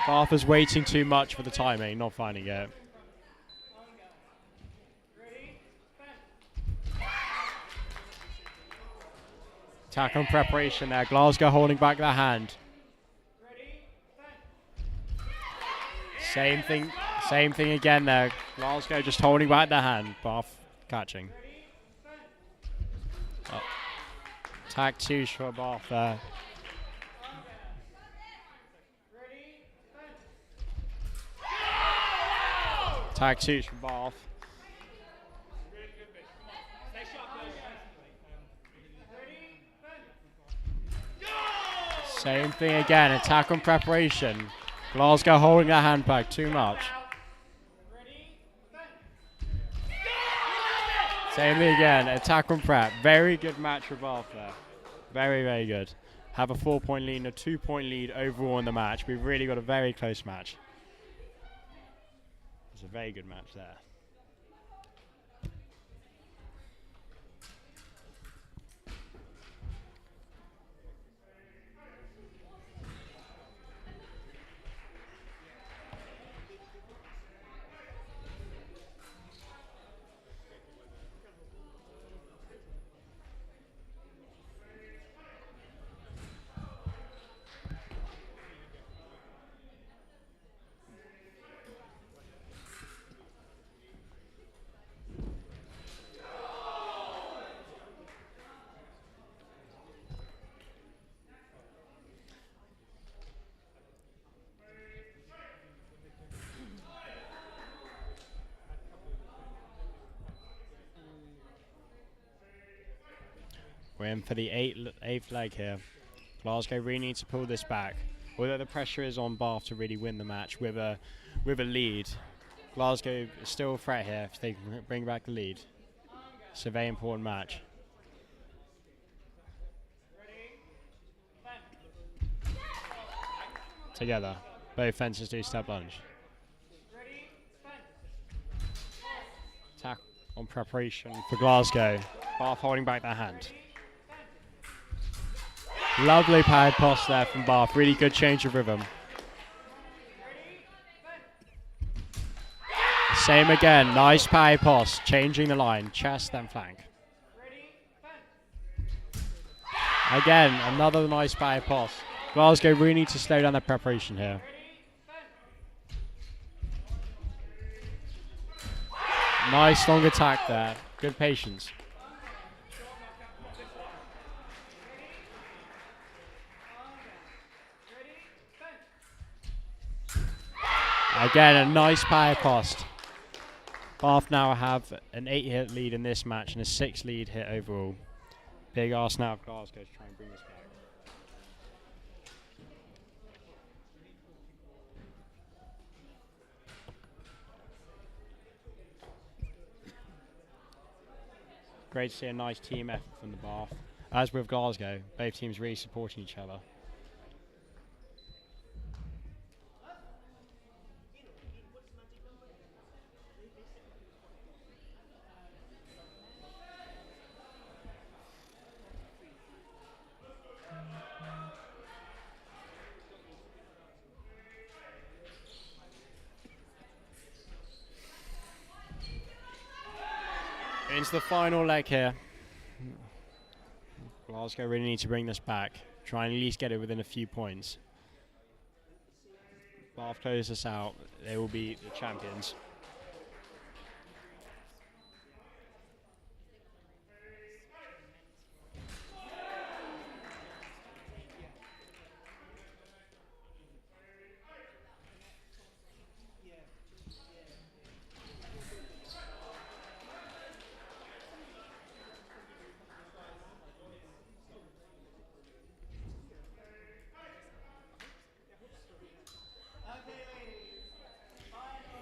Bath is waiting too much for the timing, not finding it. Attack on preparation there. Glasgow holding back their hand. Same thing again there. Glasgow just holding back their hand. Bath catching. Oh. Attack two for Bath there. Attack two for Bath. Same thing again. Attack on preparation. Glasgow holding their hand back too much. Same thing again. Attack on prep. Very good match for Bath there. Very, very good. Have a 4-point lead and a 2-point lead overall in the match. We've really got a very close match. It's a very good match there. We're in for the eighth leg here. Glasgow really need to pull this back. Although the pressure is on Bath to really win the match with a lead, Glasgow is still a threat here if they can bring back the lead. It's a very important match. Together, both fences do step lunge. Attack on preparation for Glasgow. Bath holding back their hand. Lovely pad pass there from Bath. Really good change of rhythm. Same again. Nice pad pass. Changing the line. Chest then flank. Again, another nice pad pass. Glasgow really need to slow down their preparation here. Nice long attack there. Good patience. Again, a nice power post. Bath now have an 8-hit lead in this match and a 6 lead hit overall. Big ask now of Glasgow to try and bring this back. Great to see a nice team effort from the Bath. As with Glasgow, both teams really supporting each other. Into the final leg here. Glasgow really need to bring this back. Try and at least get it within a few points. Bath close this out. They will be the champions.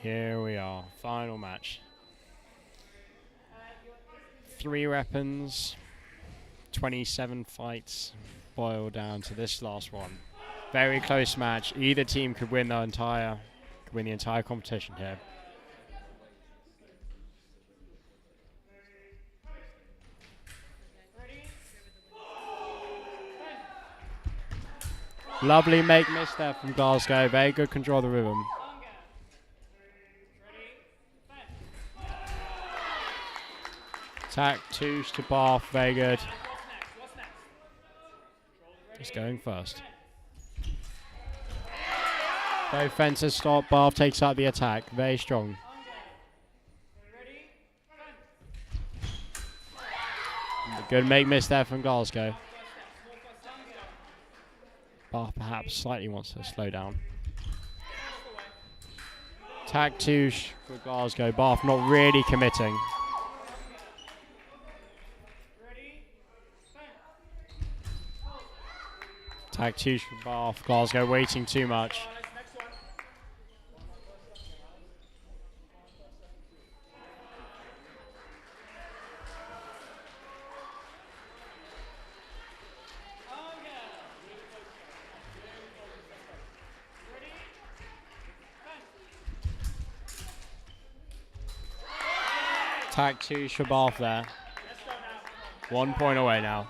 Here we are, final match. 3 weapons, 27 fights, boiled down to this last one. Very close match. Either team could win the entire competition here. Lovely make miss there from Glasgow. Very good control of the rhythm. Attack twos to Bath, very good. Just going first. Both fences stop, Bath takes out the attack, very strong. Good make miss there from Glasgow. Bath perhaps slightly wants to slow down. Attack twos for Glasgow, Bath not really committing. Tag 2 from Bath. Glasgow waiting too much. Tag 2 for Bath there. 1 point away now.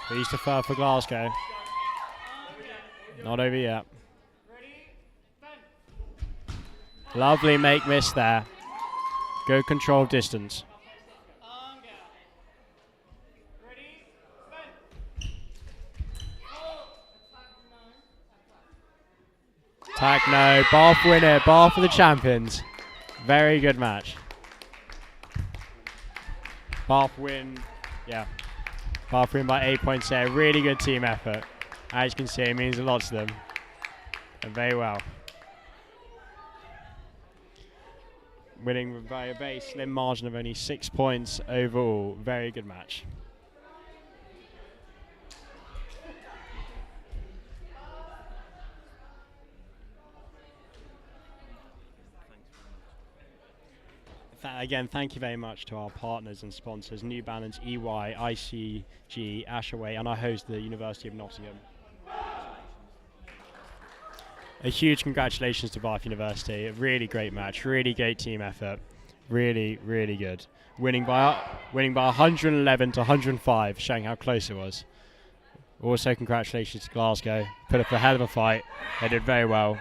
Please defer for Glasgow. Not over yet. Lovely make miss there. Good control of distance. Attack no. Bath winner. Bath for the champions. Very good match. Bath win. Yeah. Bath win by 8 points there. Really good team effort. As you can see, it means a lot to them. And very well. winning by a very slim margin of only 6 points overall. Very good match. Again, thank you very much to our partners and sponsors, New Balance, EY, ICG, Ashaway, and our host, the University of Nottingham. A huge congratulations to Bath University. A really great match, really great team effort, really, really good. Winning by 111 to 105, showing how close it was. Also, congratulations to Glasgow. Put up a hell of a fight. They did very well.